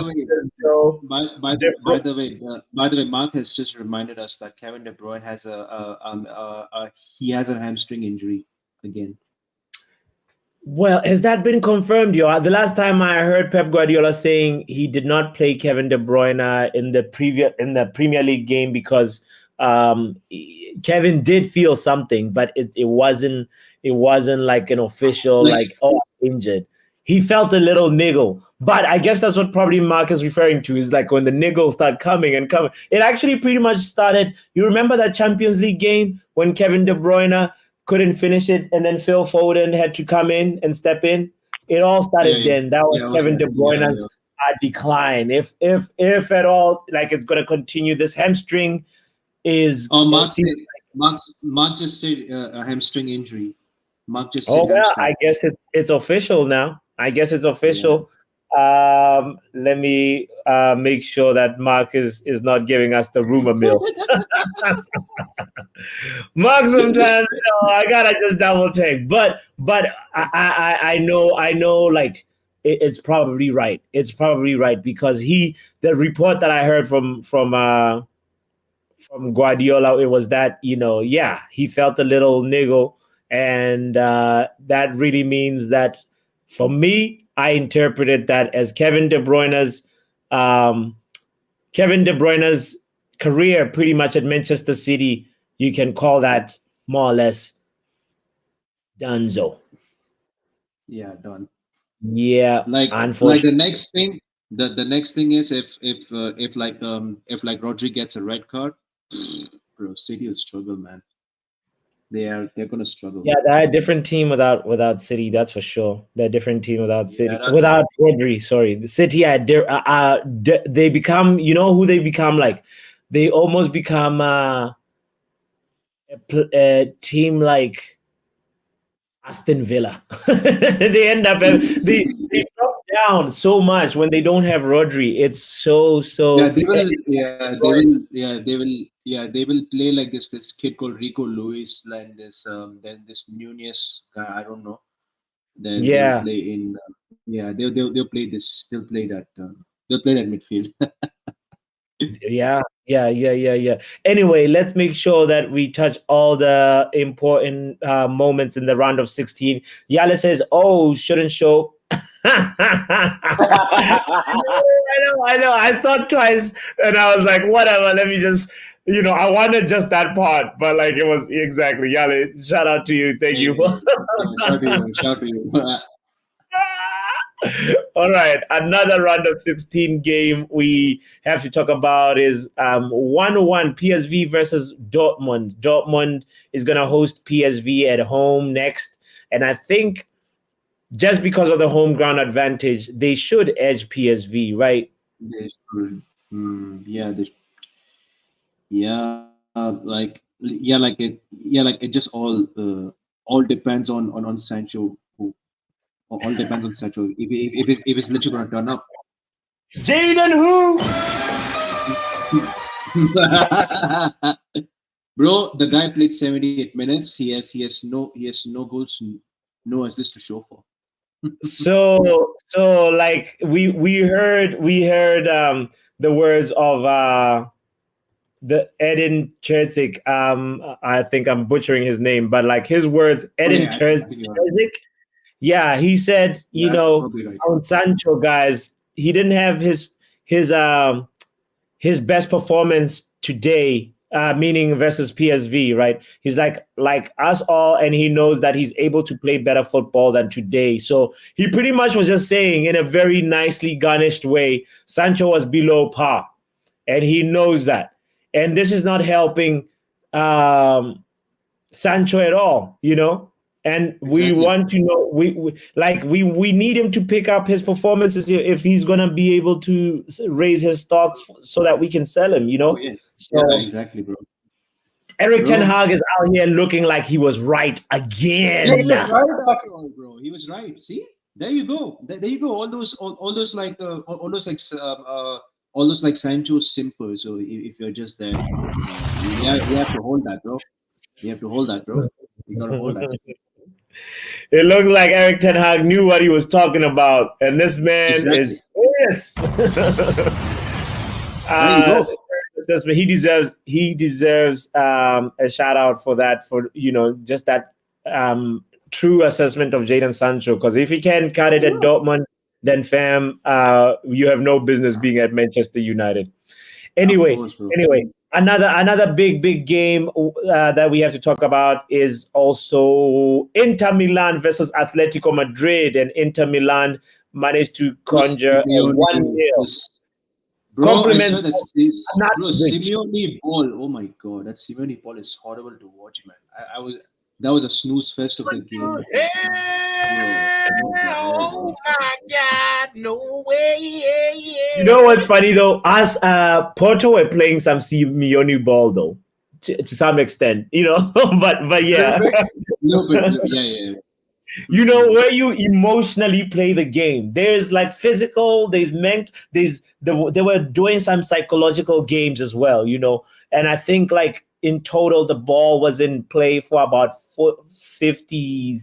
the way, Mark has just reminded us that Kevin De Bruyne has he has a hamstring injury again. Well, has that been confirmed, yo? The last time I heard Pep Guardiola saying he did not play Kevin De Bruyne in the Premier League game because Kevin did feel something, but it wasn't like an official injured. He felt a little niggle, but I guess that's what probably Mark is referring to, is like when the niggles start coming. It actually pretty much started. You remember that Champions League game when Kevin De Bruyne couldn't finish it, and then Phil Foden had to come in and step in? It all started then. That was Kevin De Bruyne's decline. If at all, like it's going to continue, this hamstring is. Mark just said a hamstring injury. Mark just said hamstring. I guess it's official now. I guess it's official. Let me make sure that Mark is not giving us the rumor mill. Mark, sometimes I gotta just double check, but I know like it's probably right. It's probably right because the report that I heard from Guardiola, it was that he felt a little niggle, and that really means that for me, I interpreted that as Kevin De Bruyne's career pretty much at Manchester City. You can call that more or less donezo. Yeah, done. Yeah, Like unfortunately. the next thing is if like Rodri gets a red card, bro, City will struggle, man. They're gonna struggle. Yeah, they're a different team without City. That's for sure. They're a different team without City. Yeah, Without Rodri, sorry. The City they become. You know who they become? Like they almost become a team like Aston Villa. They end up they drop down so much when they don't have Rodri. It's so. yeah, they will play like this kid called Rico Lewis, and then this Nunez guy, I don't know. Then they will Yeah. play in they'll play this they'll play that midfield. Yeah. Anyway, let's make sure that we touch all the important moments in the round of 16. Yale says, "Oh, shouldn't show." I know. I thought twice, and I was like, "Whatever." Let me just, I wanted just that part, but like it was exactly Yale. Shout out to you. Thank you for. Shout to you. All right, another round of 16 game we have to talk about is 1-1 PSV versus Dortmund. Dortmund is going to host PSV at home next, and I think just because of the home ground advantage, they should edge PSV, right? They should. Like it just all depends on Sancho. All depends on Sancho. If it's literally gonna turn up. Jaden who? Bro, the guy played 78 minutes. He has no goals, no assists to show for. So like we heard the words of the Edin Terzic. I think I'm butchering his name, but like his words, Edin Terzic. Yeah, he said, Right. on Sancho, guys, he didn't have his best performance today, meaning versus PSV, right? He's like us all, and he knows that he's able to play better football than today. So he pretty much was just saying, in a very nicely garnished way, Sancho was below par, and he knows that. And this is not helping Sancho at all, And we want to know, we need him to pick up his performances if he's gonna be able to raise his stock so that we can sell him, Oh, yeah. So Yeah, exactly, bro. Eriktenhag is out here looking like he was right again. Yeah, he was right after all, bro. He was right. See, there you go. There you go. All those like Sancho simple. So if you're just there, you have to hold that, bro. You have to hold that, bro. You gotta hold that. It looks like Eriktenhag knew what he was talking about, and this man is serious. He deserves a shout out for that, for just that true assessment of Jadon Sancho. Because if he can't cut it at Dortmund, then fam, you have no business being at Manchester United. Anyway, another big game that we have to talk about is also Inter Milan versus Atletico Madrid, and Inter Milan managed to conjure a 1-0. Bro, I saw that Simeone ball. Oh my god, that Simeone ball is horrible to watch, man. That was a snooze fest of the game. Oh my god, no way. You know what's funny though? Us Porto were playing some Simeone ball though, to some extent, but yeah. Yeah. you know, where you emotionally play the game. There's like physical, they were doing some psychological games as well, you know. And I think like in total the ball was in play for about 50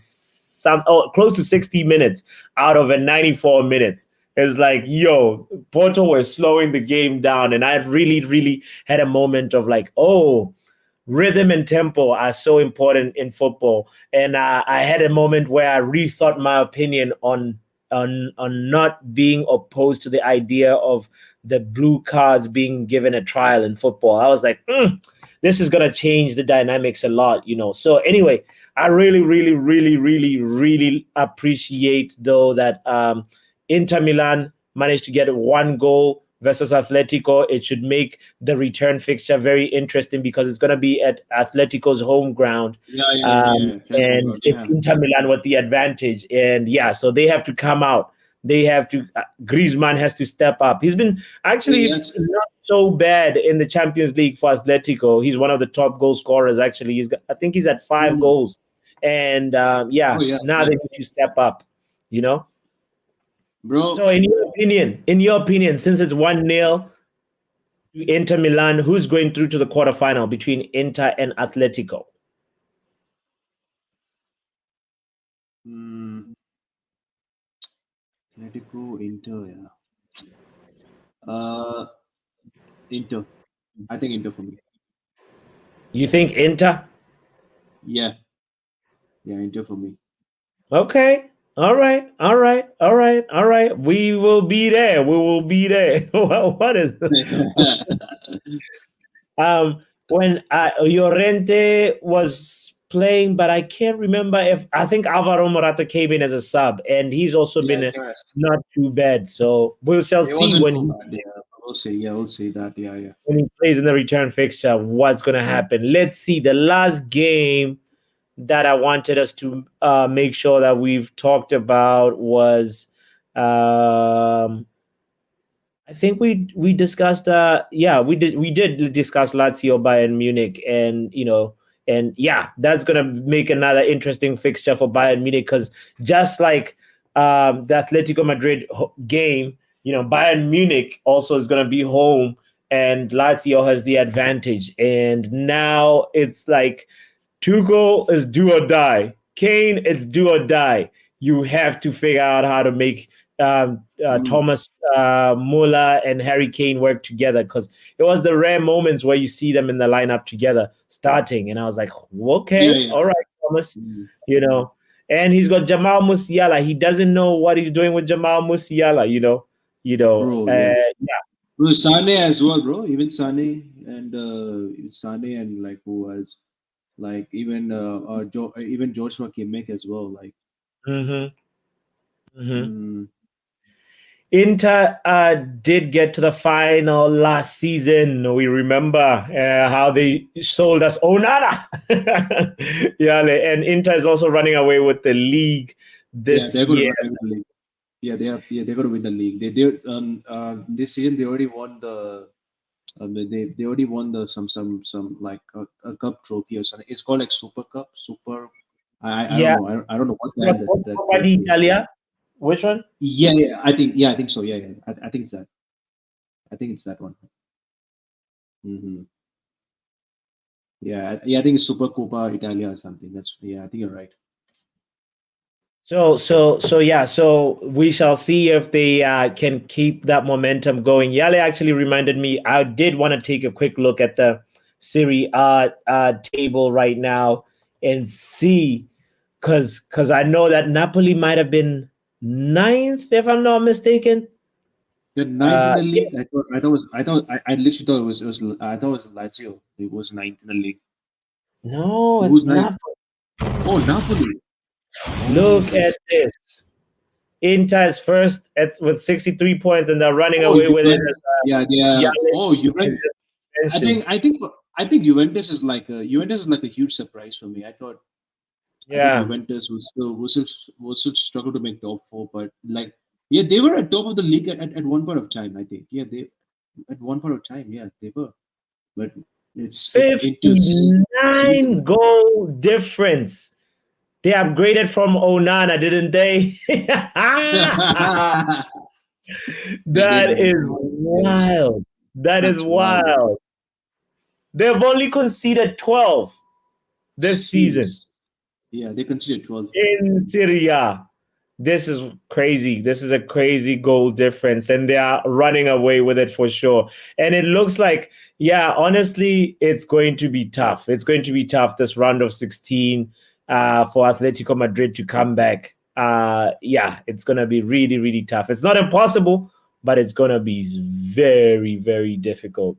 close to 60 minutes out of a 94 minutes. It's like, yo, Porto was slowing the game down, and I really had a moment of like, oh, rhythm and tempo are so important in football. And I had a moment where I rethought my opinion on not being opposed to the idea of the blue cards being given a trial in football. I was like, this is gonna change the dynamics a lot, you know. So anyway, I really appreciate though that Inter Milan managed to get one goal versus Atletico. It should make the return fixture very interesting because it's going to be at Atletico's home ground. And it's Inter Milan with the advantage. And yeah, so they have to come out. They have to, Griezmann has to step up. He's been actually not so bad in the Champions League for Atletico. He's one of the top goal scorers, actually. I think he's at 5 goals. And now they need to step up, you know? Bro. So in your opinion, since it's 1-0 to Inter Milan, who's going through to the quarterfinal between Inter and Atletico? Atletico, Inter, Inter. I think Inter for me. You think Inter? Yeah, Inter for me. Okay. All right. We will be there. Well, what is when Llorente was playing, but I can't remember I think Alvaro Morata came in as a sub, and he's also been not too bad. So we shall see when we'll see that. When he plays in the return fixture, what's going to happen. Let's see. The last game that I wanted us to make sure that we've talked about was I think we discussed we did discuss Lazio Bayern Munich, and that's gonna make another interesting fixture for Bayern Munich, because just like the Atletico Madrid game, Bayern Munich also is gonna be home, and Lazio has the advantage, and now it's like Tuchel is do or die. Kane, it's do or die. You have to figure out how to make Thomas Muller and Harry Kane work together, because it was the rare moments where you see them in the lineup together starting, and I was like, okay, all right, Thomas, and he's got Jamal Musiala. He doesn't know what he's doing with Jamal Musiala, Bro, Sane as well, bro. Even Sane and like who else? Like even even Joshua Kimmich as well. Like, Inter did get to the final last season. We remember how they sold us Onana. And Inter is also running away with the league this year. They're going to win the league. This season they already won the. They already won the some like a cup trophy or something. It's called like Super Cup, Super. I don't know what that Italia. Which one? I think so. I think it's that. I think it's that one. I think it's Super Coppa Italia or something. I think you're right. So we shall see if they can keep that momentum going. Yale actually reminded me, I did want to take a quick look at the Serie A table right now and see, because I know that Napoli might have been 9th, if I'm not mistaken. The 9th in the league. I literally thought it was I thought it was Lazio. It was 9th in the league. No, it's Napoli. Oh, Napoli. Look at this. Inter is first with 63 points, and they're running away with it. Juventus. I think Juventus is like a huge surprise for me. I think Juventus will still struggle to make top 4, but they were at top of the league at one point of time. I think they at one point of time they were, but it's 59 goal difference. They upgraded from Onana, didn't they? That is wild. That is That's wild. wild. They've only conceded 12 this season Jeez. Yeah, they consider 12. in Serie A. This is crazy. This is a crazy goal difference, and they are running away with it for sure. And it looks like, yeah, honestly, it's going to be tough. It's going to be tough this round of 16 for Atletico Madrid to come back. Yeah, it's going to be really, really tough. It's not impossible, but it's going to be very, very difficult.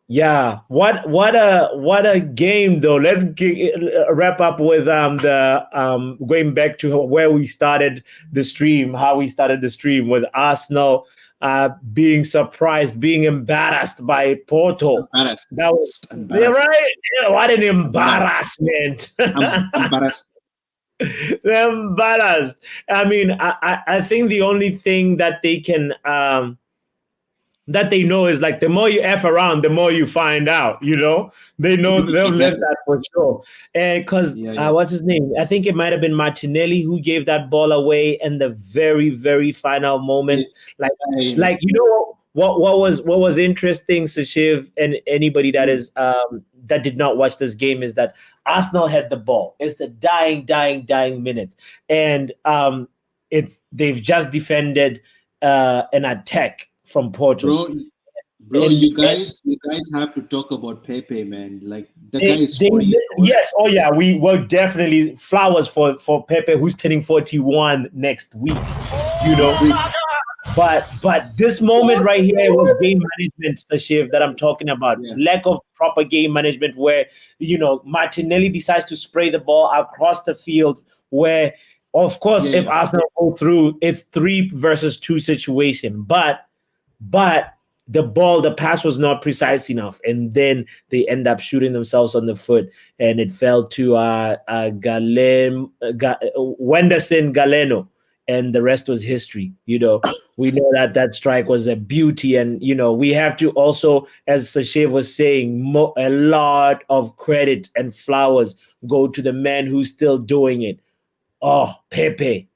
Yeah, what a game though. Let's wrap up with the going back to where we started the stream, how we started the stream with Arsenal being surprised, being embarrassed by Porto. Embarrassed. That was Embarrassed. right. Yeah, what an embarrassment! I'm embarrassed. They're embarrassed. I mean, I think the only thing that they can that they know is like the more you F around, the more you find out, you know? They know they've learned that for sure. And because what's his name? I think it might have been Martinelli who gave that ball away in the very, very final moment. Like you know what was interesting, Sashiv, and anybody that is that did not watch this game, is that Arsenal had the ball. It's the dying minutes. And they've just defended an attack from Porto. Bro, you guys have to talk about Pepe, man. Like the guy is 40. Yes, oh yeah, we were definitely flowers for Pepe, who's turning 41 next week. You know, but this moment right here was game management, Sashiv, that I'm talking about. Yeah. Lack of proper game management, where Martinelli decides to spray the ball across the field, where of course if Arsenal go through, it's 3 versus 2 situation, but the pass was not precise enough, and then they end up shooting themselves on the foot, and it fell to Wenderson Galeno, and the rest was history. We know that strike was a beauty, and we have to also, as Sashev was saying, a lot of credit and flowers go to the man who's still doing it. Oh, Pepe.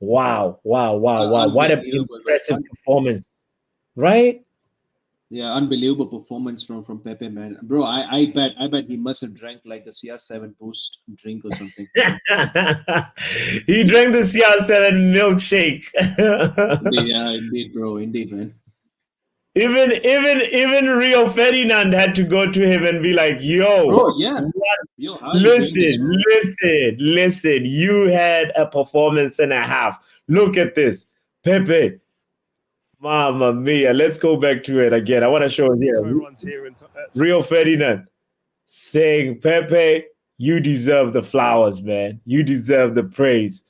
Wow. What an impressive performance. Right? Yeah, unbelievable performance from Pepe, man. Bro, I bet he must have drank like a CR7 post drink or something. He drank the CR7 milkshake. Yeah, indeed, bro. Indeed, man. Even Rio Ferdinand had to go to him and be like, yo, bro, yeah. Yo, listen, you had a performance and a half. Look at this. Pepe. Mamma mia. Let's go back to it again. I want to show it here. Rio Ferdinand saying, Pepe, you deserve the flowers, man. You deserve the praise.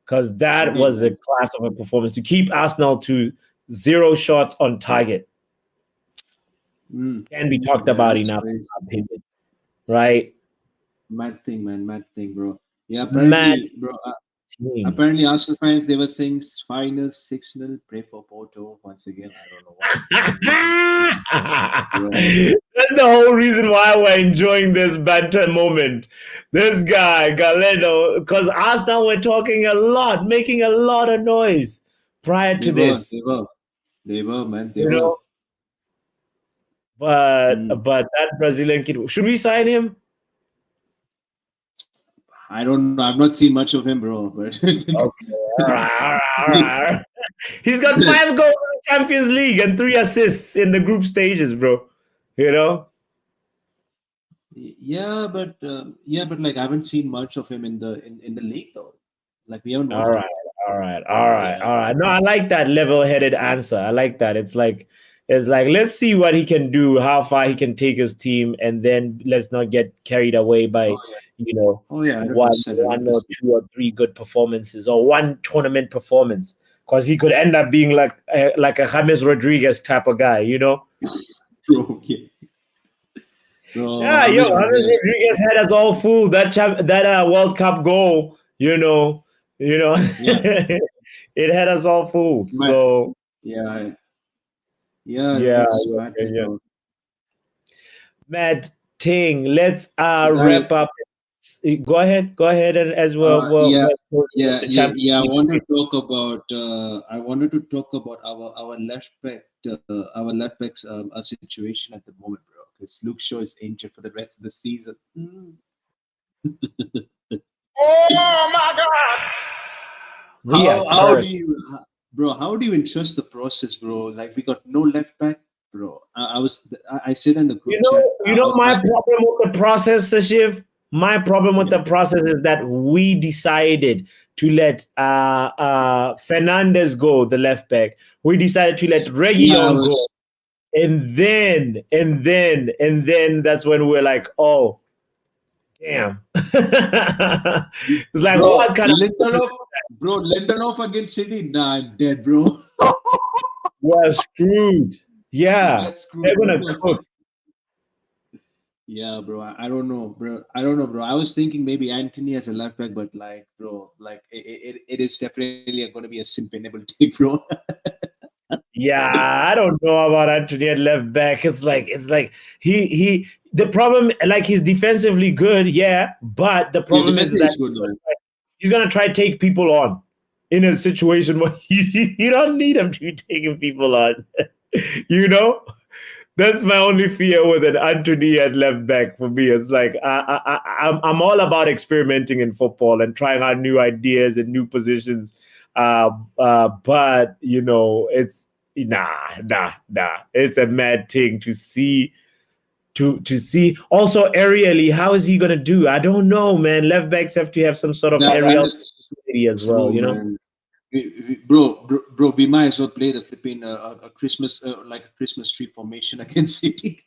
Because that was a class of a performance. To keep Arsenal to 0 shots on target. Can be talked about enough, in my opinion. Right? Mad thing, man. Mad thing, bro. Yeah, apparently, bro. Apparently, Arsenal fans, they were saying final 6-0. Pray for Porto once again. I don't know why. That's the whole reason why we're enjoying this banter moment. This guy, Galeno, because Arsenal were talking a lot, making a lot of noise prior to this. They were, man. They were. But that Brazilian kid, should we sign him? I don't know. I've not seen much of him, bro. But okay, all right. He's got 5 goals in the Champions League and 3 assists in the group stages, bro. Yeah, but like I haven't seen much of him in the league though. Like we haven't watched. All right. No, I like that level-headed answer. I like that. It's like let's see what he can do, how far he can take his team, and then let's not get carried away by one or 2 or 3 good performances or 1 tournament performance, because he could end up being like a James Rodriguez type of guy, Okay. Yeah, James Rodriguez had us all fooled. That World Cup goal, it had us all fooled. So that's Mad thing. Let's wrap up Go ahead, and as well. The Champions I League. wanted to talk about our left back, our left back's situation at the moment, bro. Because Luke Shaw is injured for the rest of the season. Oh my God! How do you, how do you entrust the process, bro? Like we got no left back, bro. I said in the group chat. My problem with the process, Sashiv. My problem with the process is that we decided to let Fernandez go, the left back. We decided to let Reguilon go, and then that's when we're like, oh, damn. It's like, bro, what kind of Lindelof against City? Nah, I'm dead, bro. We're screwed. Yeah, they're gonna cook. Yeah, bro. I don't know, bro. I was thinking maybe Antony as a left back, but like, bro, like it is definitely going to be a simple take, bro. Yeah, I don't know about Antony at left back. It's like he the problem, like, he's defensively good, yeah, but the problem is that he's gonna try to take people on in a situation where you don't need him to be taking people on. You know? That's my only fear with an Antony at left back for me. It's like I'm all about experimenting in football and trying out new ideas and new positions. But it's nah. It's a mad thing to see. To see also aerially, how is he gonna do? I don't know, man. Left backs have to have some sort of aerial ability as well, you know. Man. Bro, we might as well play the flipping a Christmas like a Christmas tree formation against City.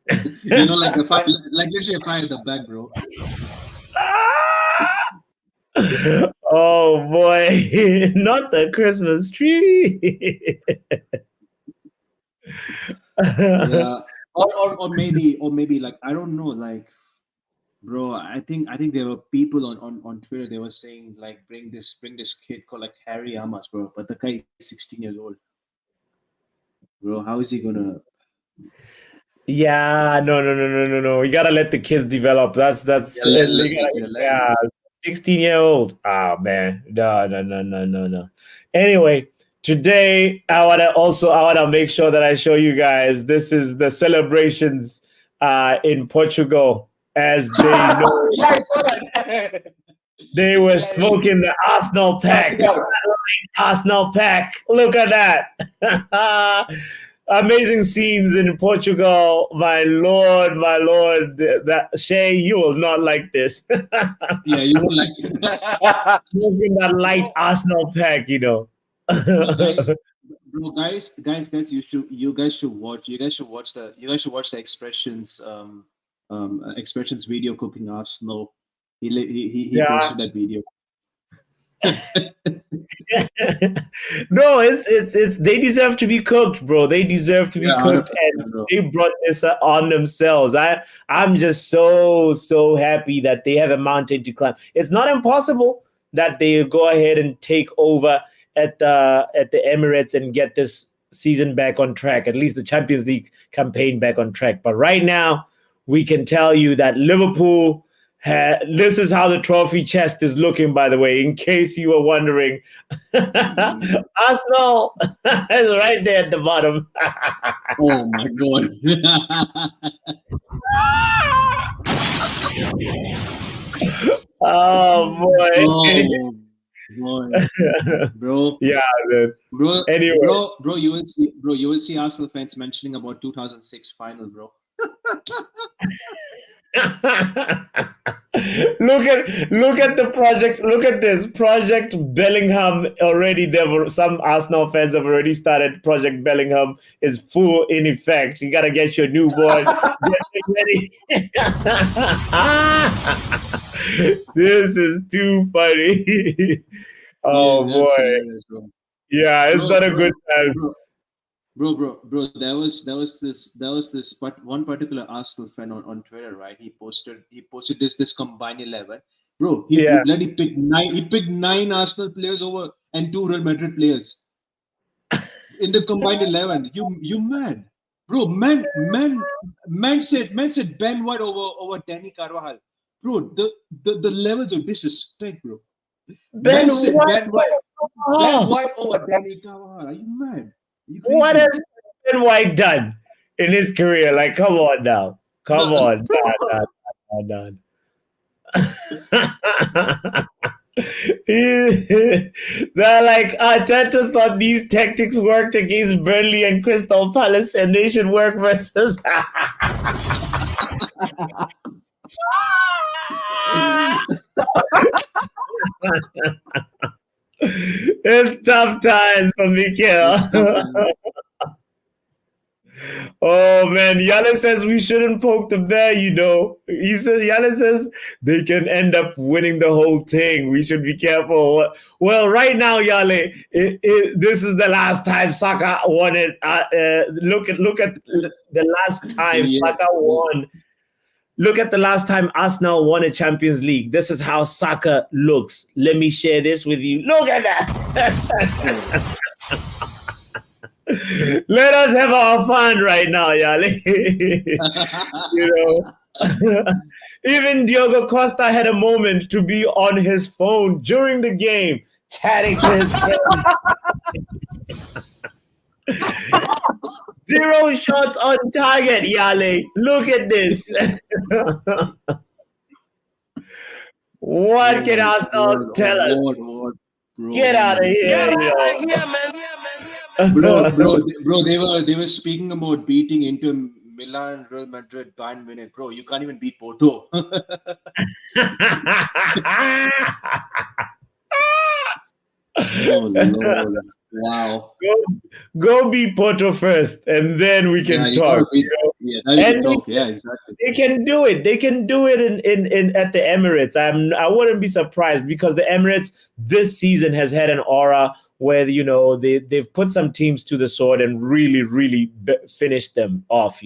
Like literally a fire at the back, bro. Oh boy, not the Christmas tree. Yeah, or maybe like I don't know, like, bro, I think there were people on Twitter. They were saying like bring this kid called like Harry Amas, bro. But the guy is 16 years old, bro. How is he gonna? Yeah, no. You gotta let the kids develop. That's 16-year-old. Oh man, no. Anyway, today I wanna make sure that I show you guys. This is the celebrations in Portugal, as they know. Yeah, I saw that. They were smoking the Arsenal pack. Arsenal pack. Look at that. Amazing scenes in Portugal. My lord. That Shay, you will not like this. Yeah, you won't like it. Smoking that light Arsenal pack, Guys, you guys should watch the expressions video cooking Arsenal. He posted that video. No, it's they deserve to be cooked, bro. They deserve to be cooked, and they brought this on themselves. I'm just so happy that they have a mountain to climb. It's not impossible that they go ahead and take over at the Emirates and get this season back on track, at least the Champions League campaign back on track. But right now, we can tell you that Liverpool. This is how the trophy chest is looking, by the way, in case you were wondering. Arsenal is right there at the bottom. Oh my god. Oh boy. Oh boy. Bro. Yeah, man. Bro. Anyway. Bro, you will see Arsenal fans mentioning about 2006 final, bro. Look at the project. Look at this Project Bellingham already. There were some Arsenal fans have already started. Project Bellingham is full in effect. You gotta get your newborn. Get ready. This is too funny. Oh boy. Serious, bro. Yeah, it's not a good time. Bro, there was this but one particular Arsenal fan on Twitter, right? He posted this combined 11. Bro, he bloody picked nine Arsenal players over and 2 Real Madrid players in the combined 11. You mad, bro? Man said Ben White over Dani Carvajal. bro, the levels of disrespect, bro. Ben Man said White. Ben White over Dani. Come on, are you mad? Are you crazy? What has Ben White done in his career? Like, come on now. Come on. Nah. They're like, Arteta thought these tactics worked against Burnley and Crystal Palace, and they should work versus. It's tough times for Mikhail. Oh man, Yale says we shouldn't poke the bear, Yale says they can end up winning the whole thing. We should be careful. Well, right now, Yale, this is the last time Saka won it. Look at the last time Saka won. Look at the last time Arsenal won a Champions League. This is how Saka looks. Let me share this with you. Look at that. Let us have our fun right now, Yali. Even Diogo Costa had a moment to be on his phone during the game, chatting to his friends. 0 shots on target, Yale. Look at this. What can Arsenal tell us? What, bro? Get out of here, Bro, they were speaking about beating Inter Milan, Real Madrid, Bayern Munich. Bro, you can't even beat Porto. Oh Lord. Wow. Go beat Porto first, and then we can talk. Yeah, exactly. They can do it. They can do it in at the Emirates. I wouldn't be surprised, because the Emirates this season has had an aura where they've put some teams to the sword and really finished them off.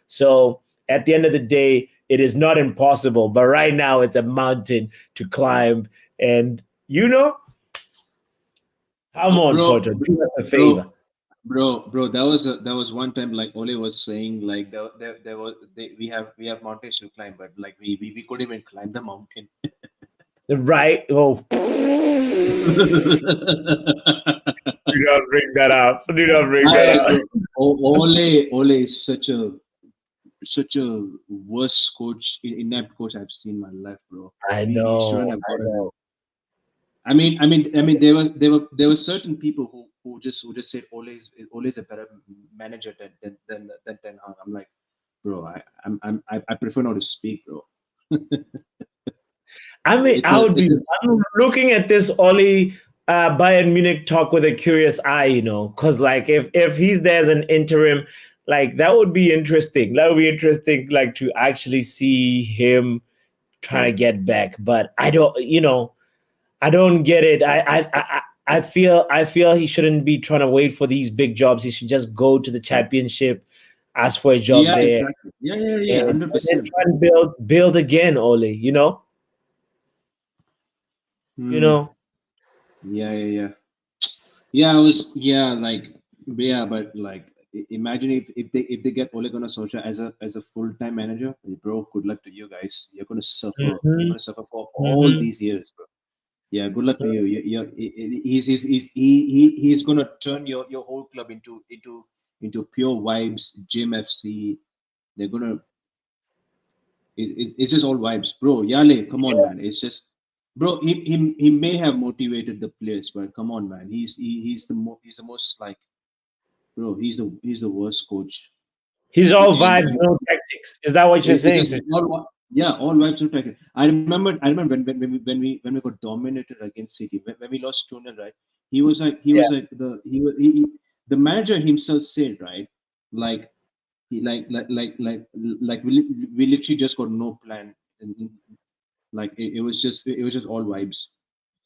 So at the end of the day, it is not impossible, but right now it's a mountain to climb, and come on, Porto, do us a favor. Bro, that was one time, like Ole was saying, like we have mountains to climb, but like we couldn't even climb the mountain. Right? Oh. Do not bring that up. Ole is such a worst coach, inept coach I've seen in my life, bro. I know. I mean, there were certain people who just said Ole is a better manager than Ten Hag. I'm like, bro, I prefer not to speak, bro. I'm looking at this Ole Bayern Munich talk with a curious eye, because like if he's there as an interim, like that would be interesting. That would be interesting, like to actually see him trying to get back. But I don't get it. I feel he shouldn't be trying to wait for these big jobs. He should just go to the championship, ask for a job there. Exactly. Yeah, 100%. And try and build again, Ole. But like, imagine if they get Ole Gunnar Solskjaer as a full-time manager, bro. Good luck to you guys. You're gonna suffer. You're gonna suffer for all these years, bro. Yeah, good luck to you. He's gonna turn your whole club into pure vibes, Gym FC. They're gonna. It's just all vibes, bro. Yale, come on, man. It's just, bro. He may have motivated the players, but come on, man. He's the most like, bro. He's the worst coach. He's all vibes, no tactics. Is that what you're saying? All vibes, no tactics. I remember when we got dominated against City, when we lost 2-0, right? He was like the manager himself said, right? Like we literally just got no plan, and like it was just all vibes.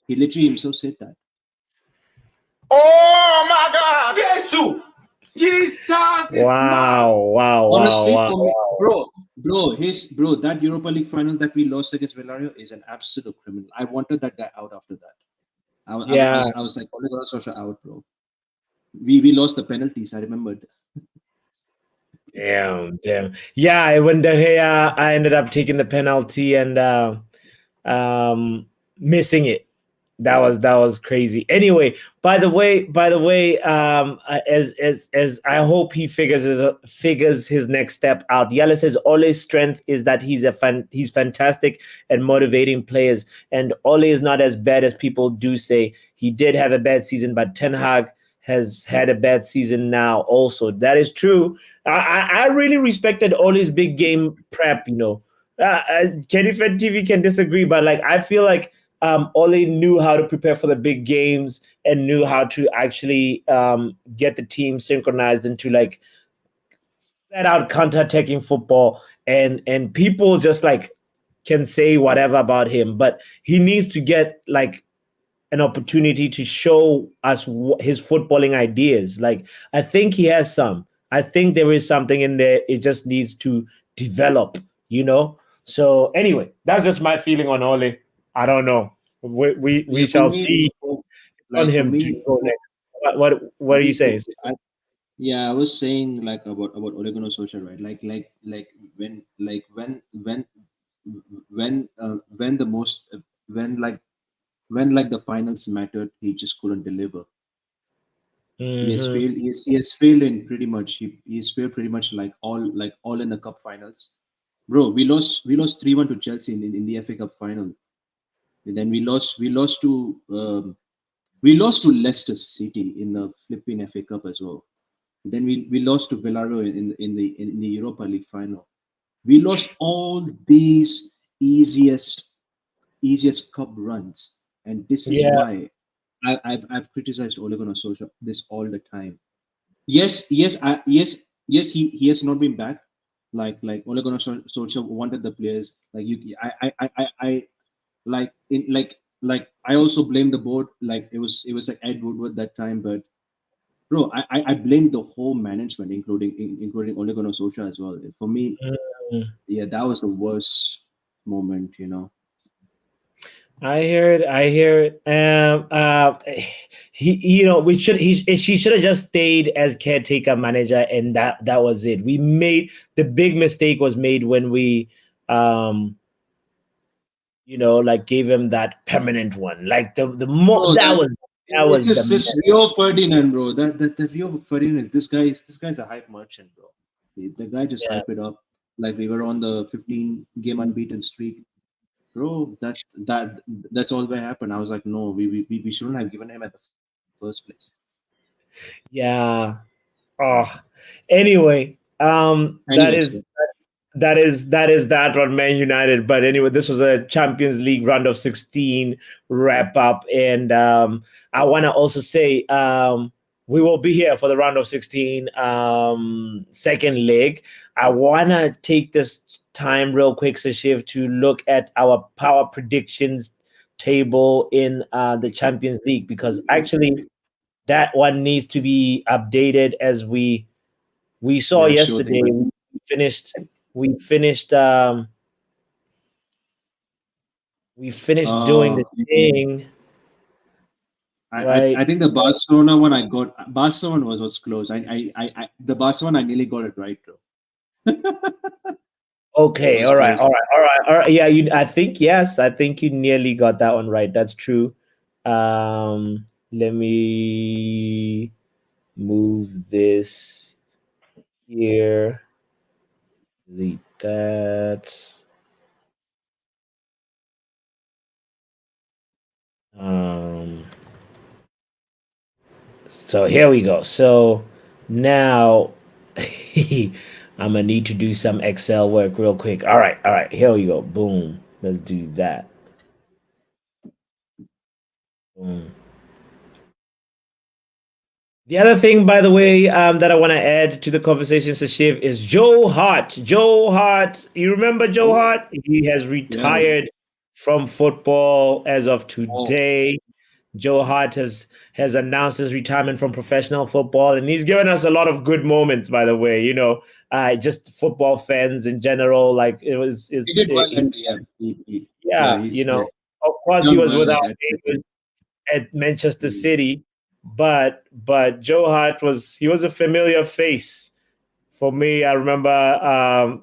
He literally himself said that. Oh my God, Jesus! Wow! Honestly, Wow. bro, that Europa League final that we lost against Villarreal is an absolute criminal. I wanted that guy out after that. I was like, Ole Gunnar Solskjaer out, bro. We lost the penalties. I remembered. Damn. Yeah, when De Gea, I ended up taking the penalty and missing it. That was crazy. Anyway, by the way, as I hope he figures his next step out. Yala says Ole's strength is that he's fantastic at motivating players, and Ole is not as bad as people do say. He did have a bad season, but Ten Hag has had a bad season now. Also, that is true. I really respected Ole's big game prep. Kenny Fed TV can disagree, but like I feel like Ole knew how to prepare for the big games and knew how to actually get the team synchronized into like flat out counter-attacking football. And people just like can say whatever about him, but he needs to get like an opportunity to show us his footballing ideas. Like I think he has some. I think there is something in there. It just needs to develop. So anyway, that's just my feeling on Ole. I don't know. We Yeah, for shall me, see on for him to me, go next. What for are you me, saying? yeah, I was saying like about Ole Gunnar Solskjaer, right? Like when the most when like the finals mattered, he just couldn't deliver. He has Hmm. failed. He has failed in pretty much. He's failed pretty much like all in the cup finals. Bro, we lost 3-1 to Chelsea in the FA Cup final. And then we lost to Leicester City in the flipping FA Cup as well. Then we lost to Villarreal in the Europa League final. We lost all these easiest cup runs, and this is Yeah, why I've criticized Ole Gunnar Solskjaer this all the time. Yes, he has not been back. Like Ole Gunnar Solskjaer wanted the players. Like you, I I also blame the board. Like it was like Ed Woodward that time, but bro, I blame the whole management, including Ole Gunnar Solskjaer as well. For me, mm, yeah, that was the worst moment. I hear it. I hear it. She should have just stayed as caretaker manager, and that was it. We made the big mistake was made when we um like gave him that permanent one. Like the more Bro, that it's was just the this Rio Ferdinand, bro. That Rio Ferdinand. This guy's a hype merchant, bro. The guy just yeah. hype it up. Like we were on the 15 game unbeaten streak, bro. That's all that happened. I was like, no, we shouldn't have given him at the first place. Yeah. Oh. Anyway, that Anyways, is that is that on Man United. But anyway, this was a Champions League round of 16 wrap up, and I want to also say we will be here for the round of 16 second leg. I want to take this time real quick, Sashiv, to look at our power predictions table in the Champions League, because actually that one needs to be updated. As we saw yeah, sure thing, yesterday, man. we finished doing Uh, the thing, I right? think the Barcelona one I got. Barcelona was close. The Barcelona I nearly got it right, bro. It Okay, was all right, close. all right, all right, all right. Yeah, I think yes, I think you nearly got that one right. That's true. Let me move this here. Delete that. Um, so here we go. So now I'm gonna need to do some Excel work real quick. All right, here we go. Boom. Let's do that. Boom. The other thing, by the way, that I want to add to the conversation, Sashiv, is Joe Hart. Joe Hart, you remember Joe Oh, Hart? He has yeah. retired from football as of Oh, today. Joe Hart has announced his retirement from professional football, and he's given us a lot of good moments. By the way, just football fans in general. Like it was, he did well at yeah. Yeah, yeah. Of he's course, he done was well without at Twitter. David at Manchester Mm. City, but Joe Hart was a familiar face For me, I remember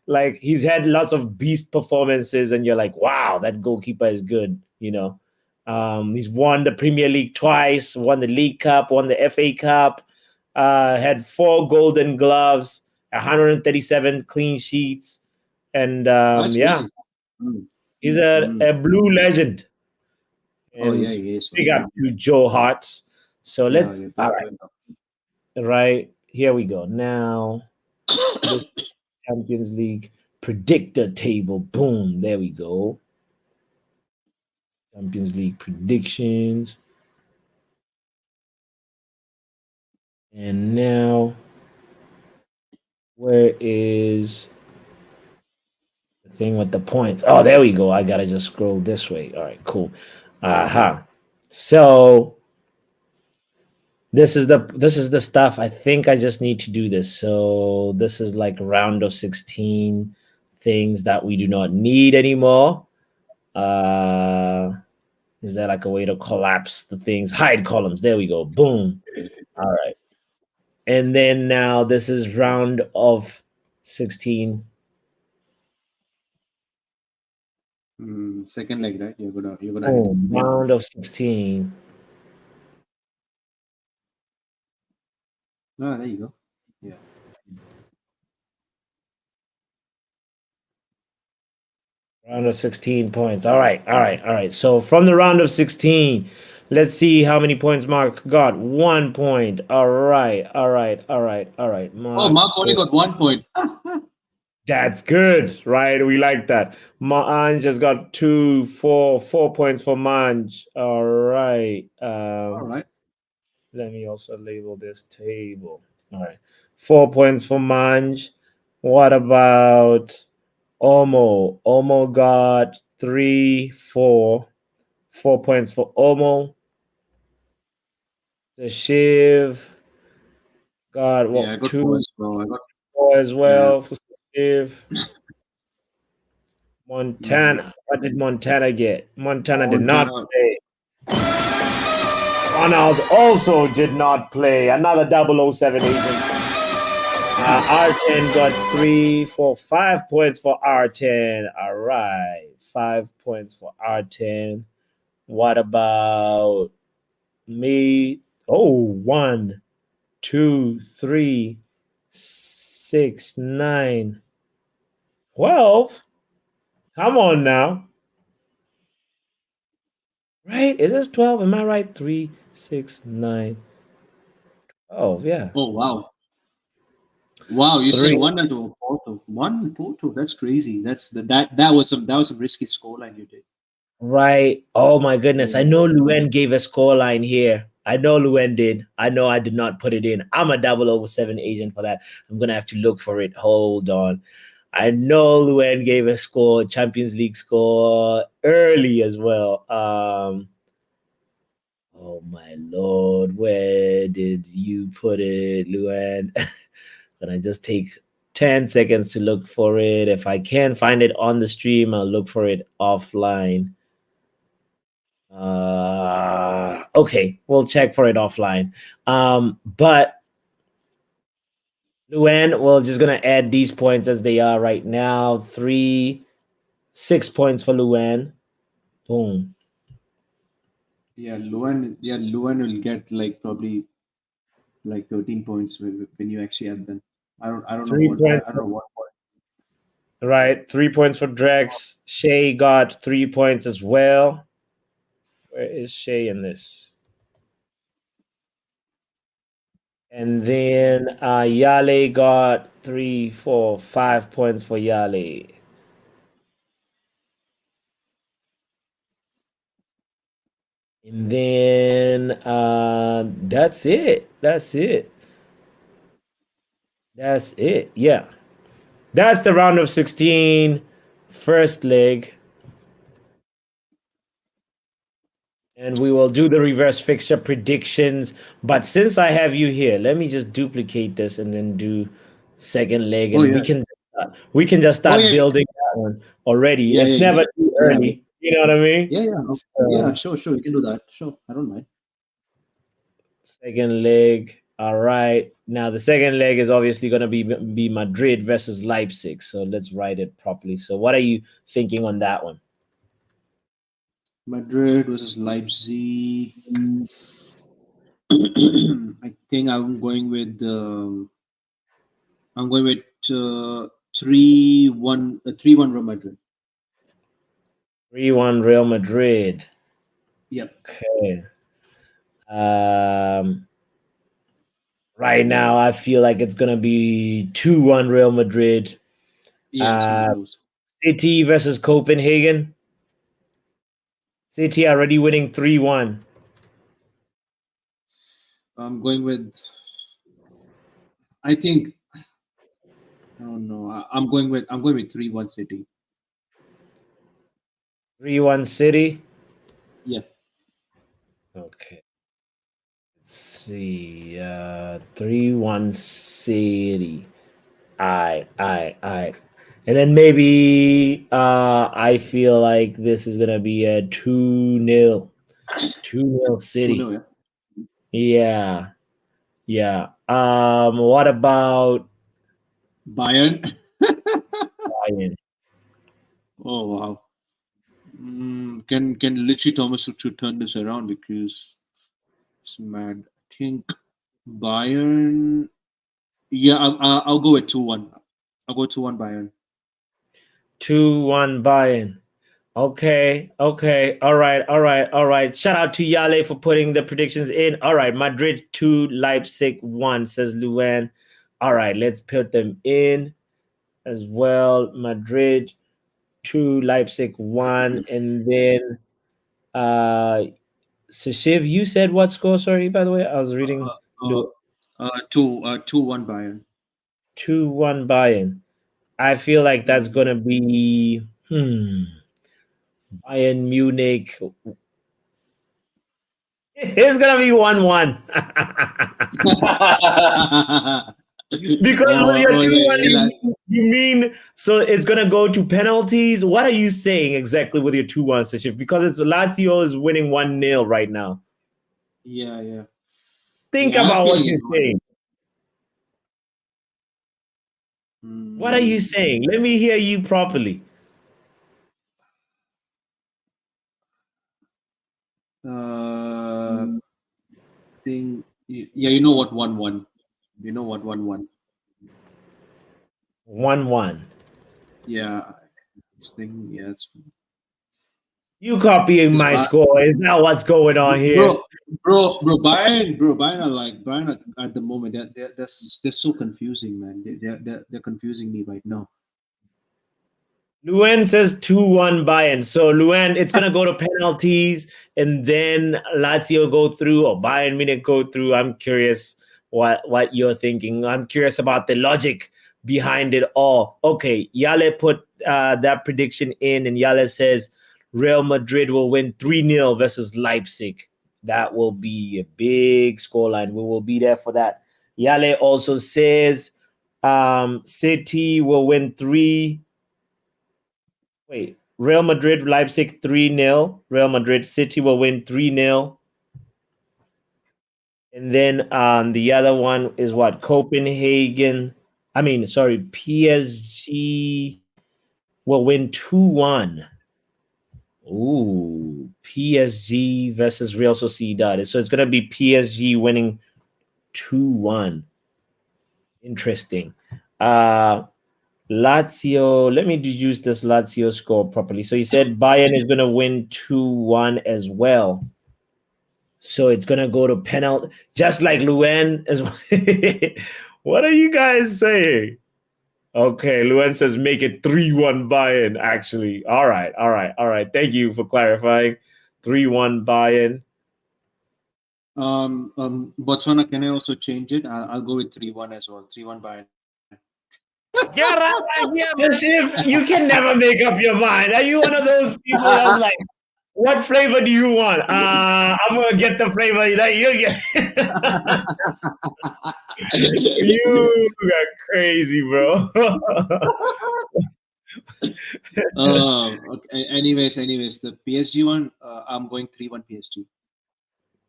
like he's had lots of beast performances, and you're like, wow, that goalkeeper is good. He's won the Premier League twice, won the League Cup, won the FA Cup, had 4 Golden Gloves, 137 clean sheets, and That's yeah, crazy. Mm. he's a blue legend. Oh And yeah, he is. big up to Joe Hart. So Yeah, let's yeah, all right, here we go. Now this Champions League predictor table. Boom, there we go. Champions League predictions. And now, where is the thing with the points? Oh, there we go. I gotta just scroll this way. All right, cool. Aha. So this is the stuff. I think I just need to do this. So this is like round of 16 things that we do not need anymore. Is there like a way to collapse the things? Hide columns. There we go. Boom. All right. And then now this is round of 16. Second leg, right? You're gonna hit. Boom. Round of 16. Ah, there you go. Yeah. Round of 16 points. All right. All right. All right. So from the round of 16, let's see how many points Mark got. 1 point. All right. All right. All right. All right. Oh, Mark only got 1 point. That's good, right? We like that. Manj just got 4 points for Manj. All right. All right. Let me also label this table. All right. 4 points for Manj. What about Omo? Omo got 3, 4. 4 points for Omo. The Shiv got Yeah, I got 2, 4 as well. I got 4 as well for Shiv. Mhm. Montana. What did Montana get? Montana did not Montana. play. Ronald also did not play. Another 007 agent. R10 got 3, 4, 5 points for R10. All right. 5 points for R10. What about me? Oh, 1, 2, 3, 6, 9, 12. Come on now. Right? Is this 12? Am I right? 3, 6, 9, 12. Yeah. Oh wow. Wow, you said 3. 1 and 2 Porto. 1 Porto. That's crazy. That was some risky scoreline you did. Right. Oh my goodness. I Yeah. know Luen gave a scoreline here. I know Luen did. I know I did not put it in. I'm a 007 agent for that. I'm gonna have to look for it. Hold on. I know Luen gave a score, Champions League score early as well. Oh my lord, where did you put it, Luen? Can I just take 10 seconds to look for it? If I can't find it on the stream, I'll look for it offline. Okay, we'll check for it offline. But Luen, we're just gonna add these points as they are right now. 6 points for Luen. Boom. Yeah, Luan will get like probably like 13 points when you actually add them. I don't know 3 what points. I don't know what point. Right, 3 points for Drex. Shay got 3 points as well. Where is Shay in this? And then Yale got 3, 4, 5 points for Yale. And then that's it. That's it. That's it. Yeah. That's the round of 16 first leg. And we will do the reverse fixture predictions. But since I have you here, let me just duplicate this and then do second leg, Oh and yeah. we can just start yeah. building that one already. Yeah, It's yeah, never yeah. too Yeah. early. You know what I mean? Yeah, yeah. So, Yeah, sure, you can do that. Sure. I don't mind. second leg. All right. Now the second leg is obviously going to be Madrid versus Leipzig. So let's write it properly. So what are you thinking on that one? Madrid versus Leipzig. I think I'm going with 3-1 Real Madrid. 3-1 Real Madrid. Yep. Okay. Right now, I feel like it's going to be 2-1 Real Madrid. Yeah, it's gonna be close. City versus Copenhagen. City already winning 3-1. I'm going with. I think. I don't know. I'm going with 3-1 City. 3-1 City. Yeah. Okay. Let's see. 3-1 City. All right. And then maybe I feel like this is gonna be a 2-0. 2-0 City. 2-0, yeah. Yeah. What about Bayern. Bayern? Oh wow. Can Richie Thomas should turn this around because it's mad. I think Bayern. Yeah, I'll go with 2-1. I'll go 2-1 Bayern. 2-1 Bayern. Okay. All right. Shout out to Yale for putting the predictions in. All right, Madrid 2, Leipzig 1, says Luan. All right, let's put them in as well. Madrid 2, Leipzig 1, and then so Shiv, you said what score? Sorry, by the way, I was reading. 2-1 Bayern. 2-1 Bayern. I feel like that's gonna be Bayern Munich. It's gonna be 1-1. Because with your 2-1, you mean so it's gonna go to penalties? What are you saying exactly with your 2-1 Sashif? Because it's Lazio is winning 1-0 right now. Yeah. Think Yeah, about what you're saying. What are you Mm, saying? Let me hear you properly. Thing. Yeah, you know what 1-1. You know what 1-1. 1-1. Yeah. This thing. Yeah. You copying my score. Is that what's going on here? Bayern are at the moment. They're so confusing, man. They're confusing me right now. Luan says 2-1 Bayern. So Luan, it's gonna go to penalties, and then Lazio go through or Bayern Munich go through. I'm curious what you're thinking. I'm curious about the logic behind it all. Okay, Yale put that prediction in, and Yale says Real Madrid will win 3-0 versus Leipzig. That will be a big scoreline. We will be there for that. Yale also says City will win 3. Wait, Real Madrid, Leipzig 3-0. Real Madrid, City will win 3-0. And then the other one is what? Copenhagen. PSG will win 2-1. Ooh, PSG versus Real Sociedad. So it's going to be PSG winning 2-1. Interesting. Lazio, let me deduce this Lazio score properly. So you said Bayern is going to win 2-1 as well. So it's going to go to penalty, just like Luan as well. What are you guys saying? Okay, Luan says make it 3-1 Bayern, actually. All right. Thank you for clarifying. 3-1 Bayern. Botswana, can I also change it? I'll go with 3-1 as well. 3-1 Bayern. Yeah, you can never make up your mind. Are you one of those people that's like, what flavor do you want? I'm gonna get the flavor that you get. You are crazy, bro. Okay. Anyways, the PSG one, I'm going 3-1 PSG.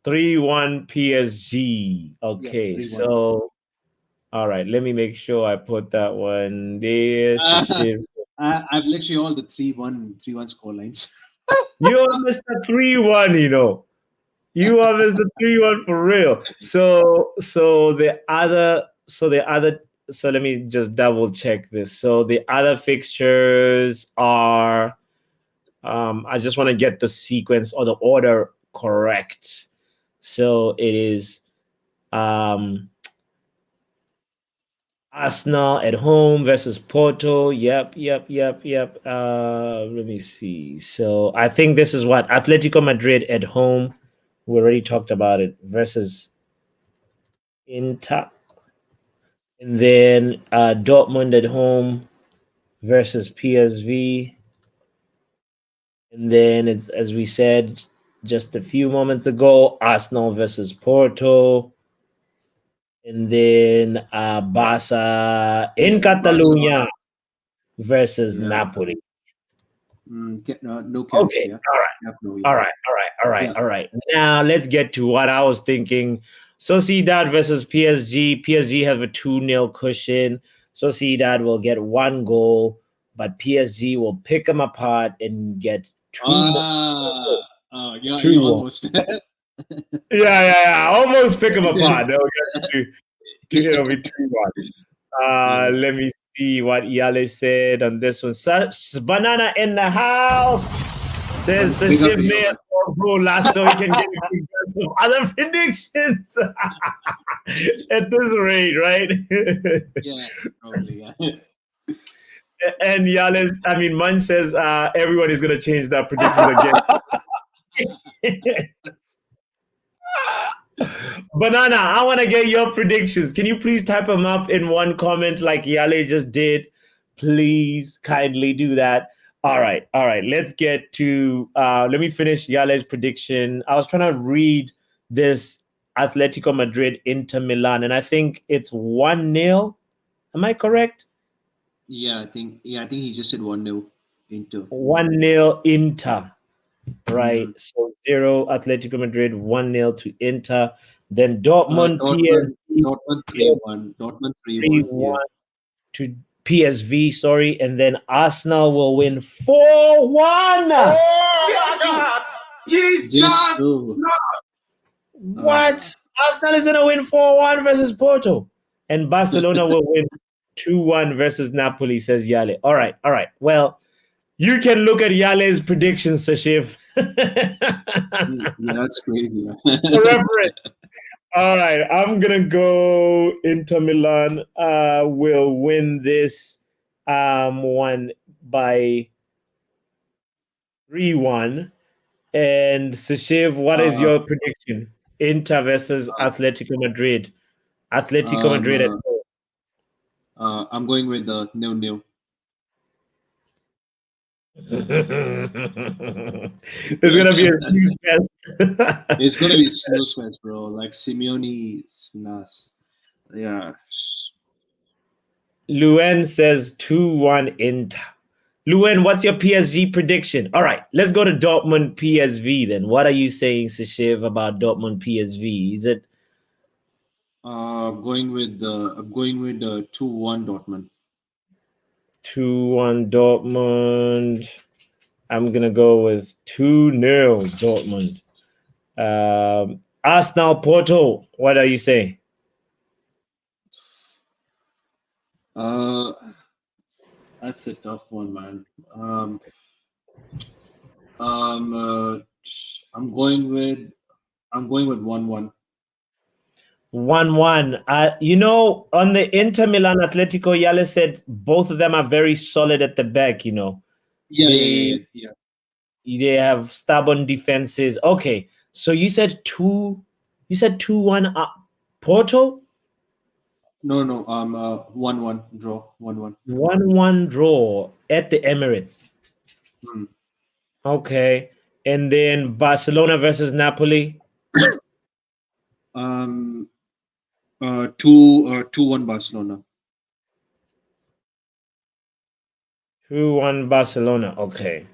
3-1 PSG. Okay, 3-1. so all right, let me make sure I put that one there. Sashim. I've literally all the 3-1 score lines. You are Mr. 3-1, you know. You are Mr. 3-1 for real. So let me just double check this. So the other fixtures are I just want to get the sequence or the order correct. So it is Assna at home versus Porto. Yep. Let me see. So I think this is what Atletico Madrid at home. We already talked about it versus Inter. And then Dortmund at home versus PSV. And then it's, as we said just a few moments ago, Arsenal versus Porto. And then Barca in Catalonia versus Napoli. No cap. Okay. Yeah. All right. Now let's get to what I was thinking. Sociedad versus PSG. PSG have a 2-0 cushion. Sociedad will get 1 goal, but PSG will pick them apart and get 2 more. You almost. Yeah. Almost pick them apart. It'll be 2-1. Let me see what Yale said on this one. Banana in the house says Sashim may go last so he can get some other predictions at this rate, right? Yeah, probably. Yeah. And Yales, Munch says everyone is going to change their predictions again. Banana, I want to get your predictions. Can you please type them up in one comment like Yale just did? Please kindly do that. All right. Let's get to let me finish Yale's prediction. I was trying to read this Atletico Madrid Inter Milan, and I think it's 1-0. Am I correct? I think he just said 1-0 Inter. 1-0 Inter. Right. So 0 Atletico Madrid, 1-0 to Inter. Then Dortmund PSV. Dortmund 3-1. Dortmund 3-1. To PSV, sorry. And then Arsenal will win 4-1. Oh my God! Jesus! What? Arsenal is going to win 4-1 versus Porto. And Barcelona will win 2-1 versus Napoli, says Yale. All right. Well, you can look at Yale's predictions, Sashif. Yeah, that's crazy. Reference. All right, I'm gonna go Inter Milan. Will win this one by 3-1. And Sashiv, what is your prediction? Inter versus Atletico Madrid. Atletico Madrid at home. I'm going with the 0-0. It's gonna be a snooze fest. It's gonna be snooze fest, bro. Like Simeone's nuts. Yeah. Luen says 2-1 Inter. Luen, what's your PSG prediction? All right, let's go to Dortmund PSV then. What are you saying, Sashiv, about Dortmund PSV? Is it Going with the 2-1 Dortmund. 2-1 Dortmund? I'm gonna go with 2-0 Dortmund. Arsenal Porto. What are you saying? That's a tough one, man. I'm going with 1-1. 1-1. On the Inter Milan Atletico, Yale said both of them are very solid at the back. Yeah. They have stubborn defenses. Okay, so you said 2-1 Porto? No. 1-1 draw. 1-1. 1-1 draw at the Emirates. Okay. And then Barcelona versus Napoli. 2-1 Barcelona. 2-1 Barcelona. Okay.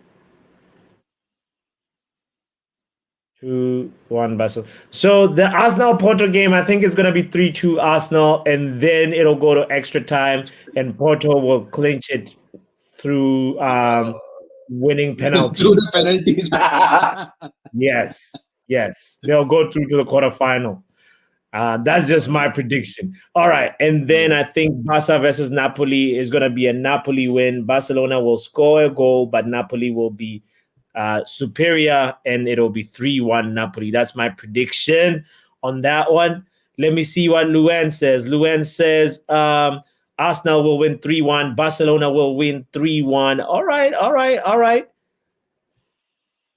2-1 Barcelona. So the Arsenal Porto game, I think it's going to be 3-2 Arsenal, and then it'll go to extra time, and Porto will clinch it through winning Through penalties. the penalties. Yes, they'll go through to the quarterfinal. That's just my prediction. All right, and then I think Barca versus Napoli is going to be a Napoli win. Barcelona will score a goal, but Napoli will be superior, and it'll be 3-1 Napoli. That's my prediction on that one. Let me see what Luan says. Luan says Arsenal will win 3-1. Barcelona will win 3-1. All right.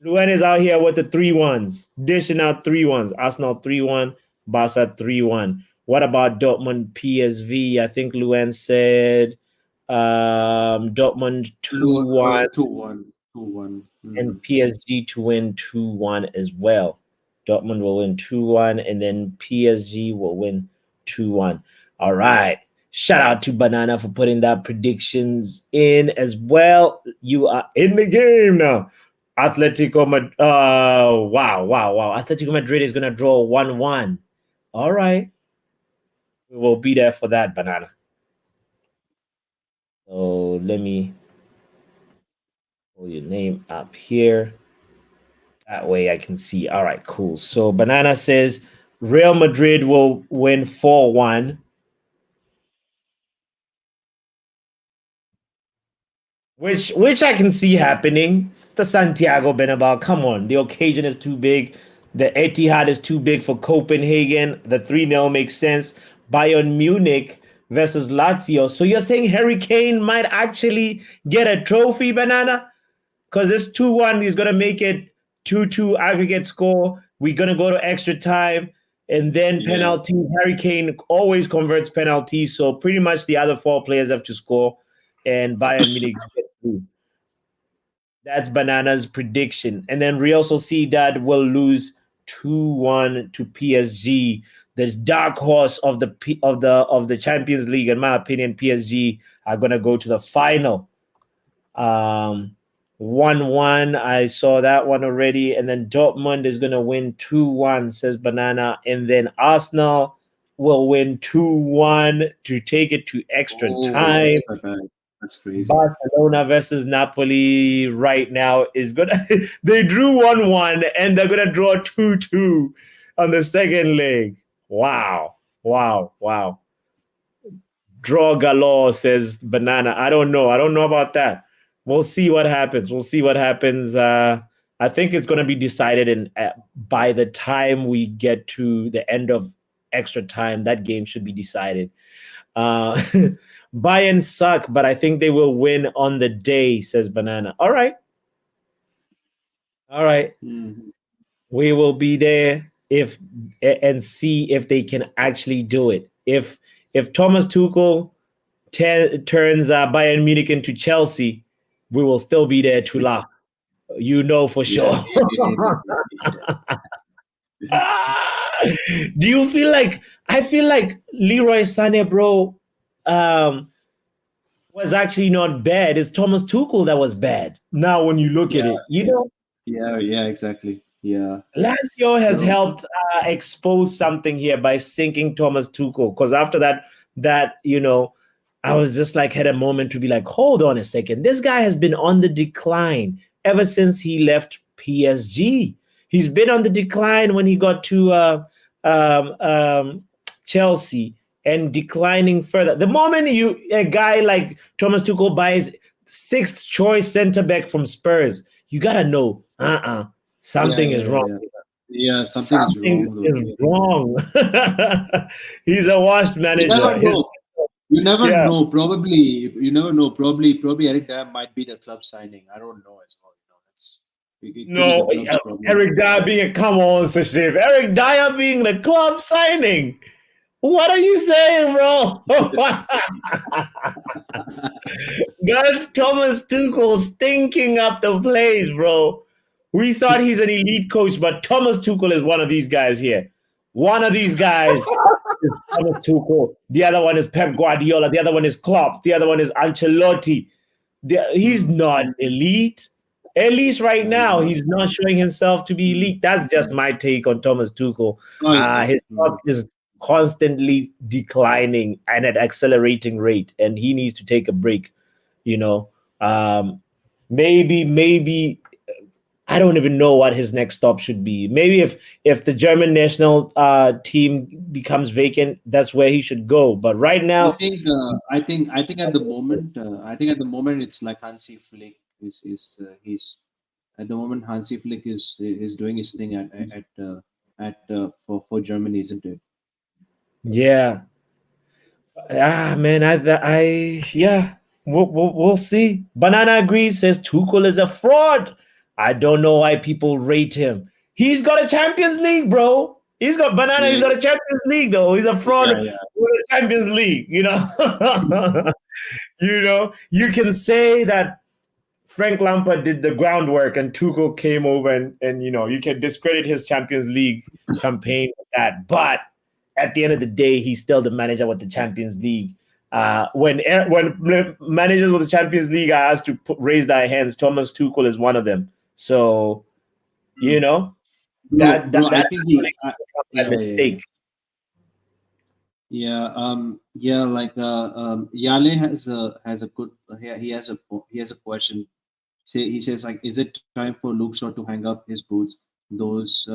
Luan is out here with the 3-1s, dishing out 3-1s. Arsenal 3-1, Barca 3-1. What about Dortmund PSV? I think Luan said Dortmund 2-1. 2-1. And PSG to win 2-1 as well. Dortmund will win 2-1, and then PSG will win 2-1. All right. Shout out to Banana for putting that predictions in as well. You are in the game now. Atletico Madrid. Wow. Atletico Madrid is going to draw 1-1. All right. We will be there for that, Banana. So let me pull your name up here. That way I can see. All right, cool. So Banana says Real Madrid will win 4-1. Which I can see happening. The Santiago Bernabeu. Come on. The occasion is too big. The Etihad is too big for Copenhagen. The 3-0 makes sense. Bayern Munich versus Lazio. So you're saying Harry Kane might actually get a trophy, Banana? Because this 2-1 is going to make it 2-2 aggregate score. We're going to go to extra time and then penalties. Harry Kane always converts penalties. So pretty much the other 4 players have to score, and Bayern Munich get through. That's Banana's prediction. And then Real Sociedad will lose 2-1 to PSG. There's dark horse of the Champions League. In my opinion, PSG are going to go to the final. 1-1. I saw that one already. And then Dortmund is going to win 2-1, says Banana. And then Arsenal will win 2-1 to take it to extra time. That's crazy. Barcelona versus Napoli right now is going to... They drew 1-1 and they're going to draw 2-2 on the second leg. Wow. Draw galore, says Banana. I don't know about that. We'll see what happens. I think it's going to be decided by the time we get to the end of extra time. That game should be decided. Bayern suck, but I think they will win on the day, says Banana. All right. Mm-hmm. We will be there and see if they can actually do it. If Thomas Tuchel turns Bayern Munich into Chelsea, we will still be there to laugh. You know for sure. Do you feel like... I feel like Leroy Sané, bro, was actually not bad. It's Thomas Tuchel that was bad. Now, when you look at it, you know. Yeah, exactly. Yeah. Lazio has helped expose something here by sinking Thomas Tuchel. Because after that, you know, I was just like, had a moment to be like, hold on a second. This guy has been on the decline ever since he left PSG. He's been on the decline when he got to Chelsea and declining further. The moment a guy like Thomas Tuchel buys 6th choice center back from Spurs, you gotta know, something is wrong. Yeah, something is wrong. He's a washed manager. You never know. Probably Eriktenhag might be the club signing. I don't know as well. Eric Dyer being come on, Sashiv. Eric Dyer being the club signing. What are you saying, bro? That's Thomas Tuchel stinking up the place, bro. We thought he's an elite coach, but Thomas Tuchel is one of these guys here. One of these guys is Thomas Tuchel. The other one is Pep Guardiola. The other one is Klopp. The other one is Ancelotti. He's not elite. At least right now, he's not showing himself to be elite. That's just my take on Thomas Tuchel. Oh, yeah. His stock is constantly declining and at accelerating rate, and he needs to take a break. You know, maybe I don't even know what his next stop should be. Maybe if the German national team becomes vacant, that's where he should go. But right now, I think at the moment it's like Hansi Flick is he's at the moment Hansi Flick is doing his thing for Germany, isn't it? yeah, man, yeah, we'll see. Banana agrees, says Tuchel is a fraud. I don't know why people rate him. He's got a Champions League, bro. He's got Banana. He's got a Champions League, though. He's a fraud with a Champions League. You know, you can say that Frank Lampard did the groundwork and Tuchel came over and you can discredit his Champions League campaign with that, but at the end of the day, he's still the manager with the Champions League. When managers with the Champions League are asked to raise their hands, Thomas Tuchel is one of them. So, Bro, I think a mistake. Like Yale has a good he has a question. He says like, is it time for Luke Shaw to hang up his boots? Those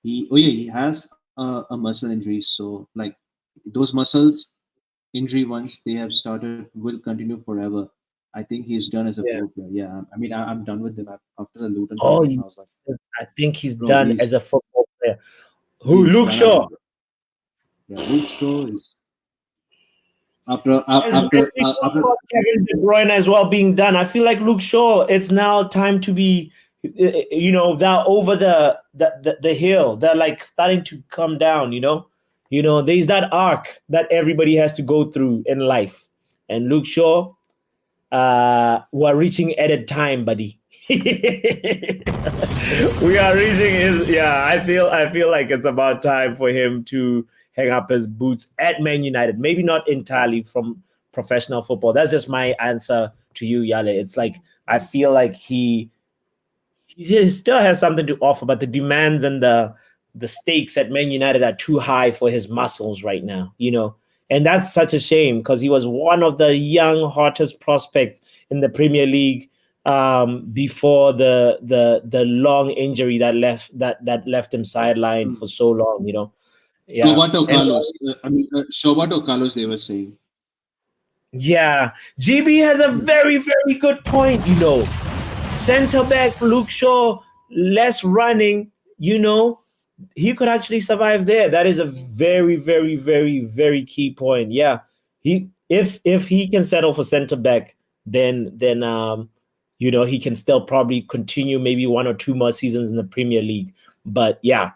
he has a muscle injury, so like those muscles injury once they have started will continue forever. I think he's done as a pro player. Yeah, I mean I'm done with him after the Luton. I was like, I think he's done as a football player. Who? Luke Shaw. Yeah, Luke Shaw is after Kevin De Bruyne as well being done. I feel like Luke Shaw, it's now time to be, they're over the hill. They're like starting to come down. There's that arc that everybody has to go through in life, and Luke Shaw, we're reaching added time, buddy. We are reaching his. Yeah, I feel like it's about time for him to hang up his boots at Man United. Maybe not entirely from professional football. That's just my answer to you, Yale. It's like I feel like he still has something to offer, but the demands and the stakes at Man United are too high for his muscles right now. And that's such a shame because he was one of the young, hottest prospects in the Premier League before the long injury that left him sidelined for so long. Yeah. Shobato Carlos. Shobato Carlos, they were saying. Yeah, GB has a very, very good point. Center back Luke Shaw, less running. He could actually survive there. That is a very, very, very, very key point. Yeah, if he can settle for center back, then he can still probably continue maybe 1 or 2 more seasons in the Premier League. But yeah,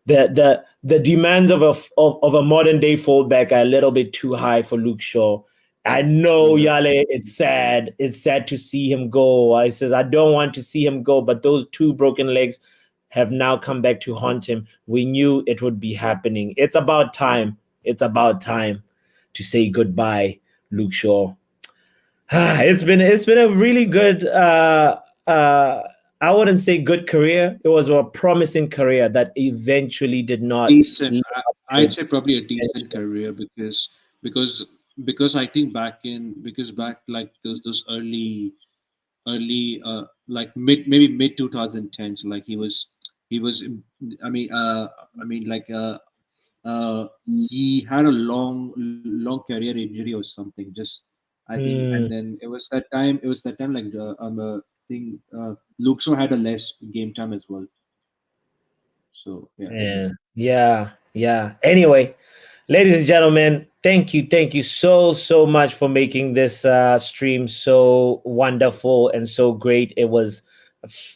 the demands of a modern day fullback are a little bit too high for Luke Shaw. I know, Yale, it's sad. It's sad to see him go. I don't want to see him go, but those 2 broken legs have now come back to haunt him. We knew it would be happening. It's about time. It's about time to say goodbye, Luke Shaw. It's been a really good I wouldn't say good career. It was a promising career that eventually did not. Decent. I'd say probably a decent career because I think back like those early like mid 2010s, like he was he had a long career injury or something, just I think, and then it was that time like thing Luke Shaw had a less game time as well. So yeah. Anyway, ladies and gentlemen, thank you so much for making this stream so wonderful and so great. It was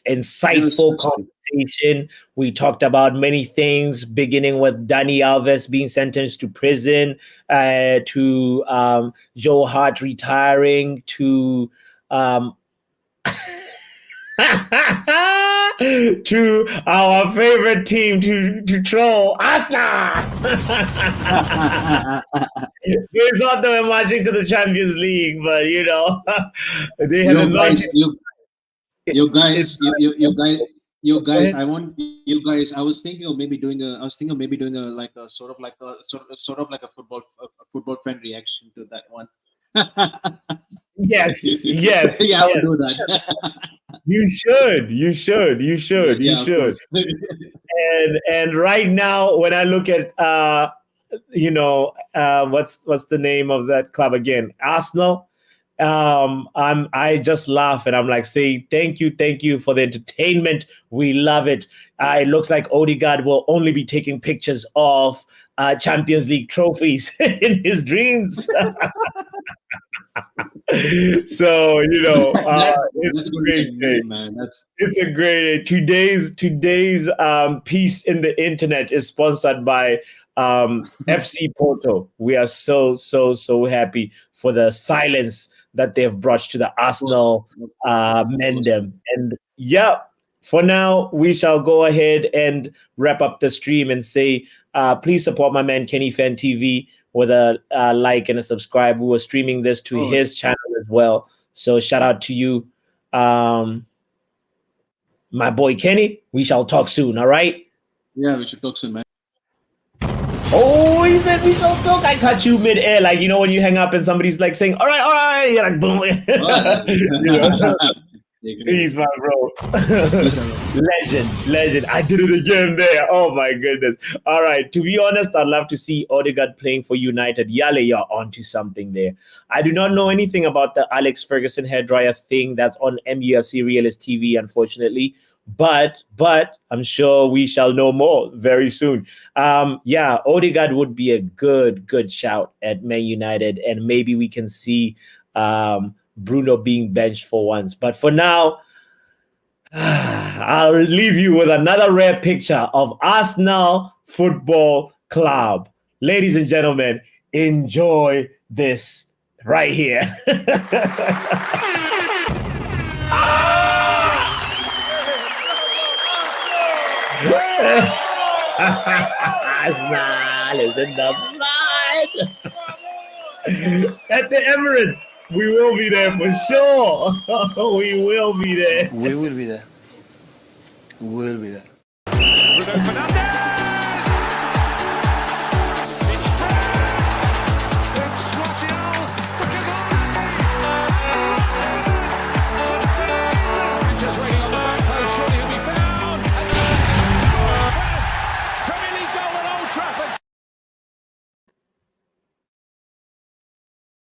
insightful conversation. We talked about many things, beginning with Dani Alves being sentenced to prison, to Joe Hart retiring, to to our favorite team to troll, Assna. They thought they were marching to the Champions League, but they had a lot. You guys, you guys. ahead. I want you guys. I was thinking of maybe doing a like a sort of like a football fan reaction to that one. Yes, yes, Yeah, I will yes. do that. You should. You should. You should. You Yeah, of should. course. And right now, when I look at what's the name of that club again? Arsenal. I just laugh and I'm like, say thank you for the entertainment. We love it. It looks like Odegaard will only be taking pictures of Champions League trophies in his dreams. So it's That's a going to be great a day. meme, man. That's It's a great today's piece in the internet is sponsored by FC Porto. We are so happy for the silence that they have brought to the of course, Arsenal of course, of course. Mendem. And yeah, for now we shall go ahead and wrap up the stream and say please support my man Kenny Fan TV with a like and a subscribe. We were streaming this to Oh, his channel as well. So shout out to you. My boy Kenny, we shall talk soon, all right? yeah, we should talk soon, man. Oh, he said we shall talk. I caught you mid-air, like, when you hang up and somebody's like saying, all right, you're like, boom. Peace, my bro. Legend. I did it again there. Oh, my goodness. All right. To be honest, I'd love to see Odegaard playing for United. Yale, you're onto something there. I do not know anything about the Alex Ferguson hairdryer thing that's on MUFC Realist TV, unfortunately. But I'm sure we shall know more very soon. Odegaard would be a good shout at Man United, and maybe we can see Bruno being benched for once. But for now, I'll leave you with another rare picture of Arsenal Football Club. Ladies and gentlemen, enjoy this right here. Arsenal is in the blood. At the Emirates, we will be there for sure. We will be there. We will be there. We will be there. Bruno Fernandes.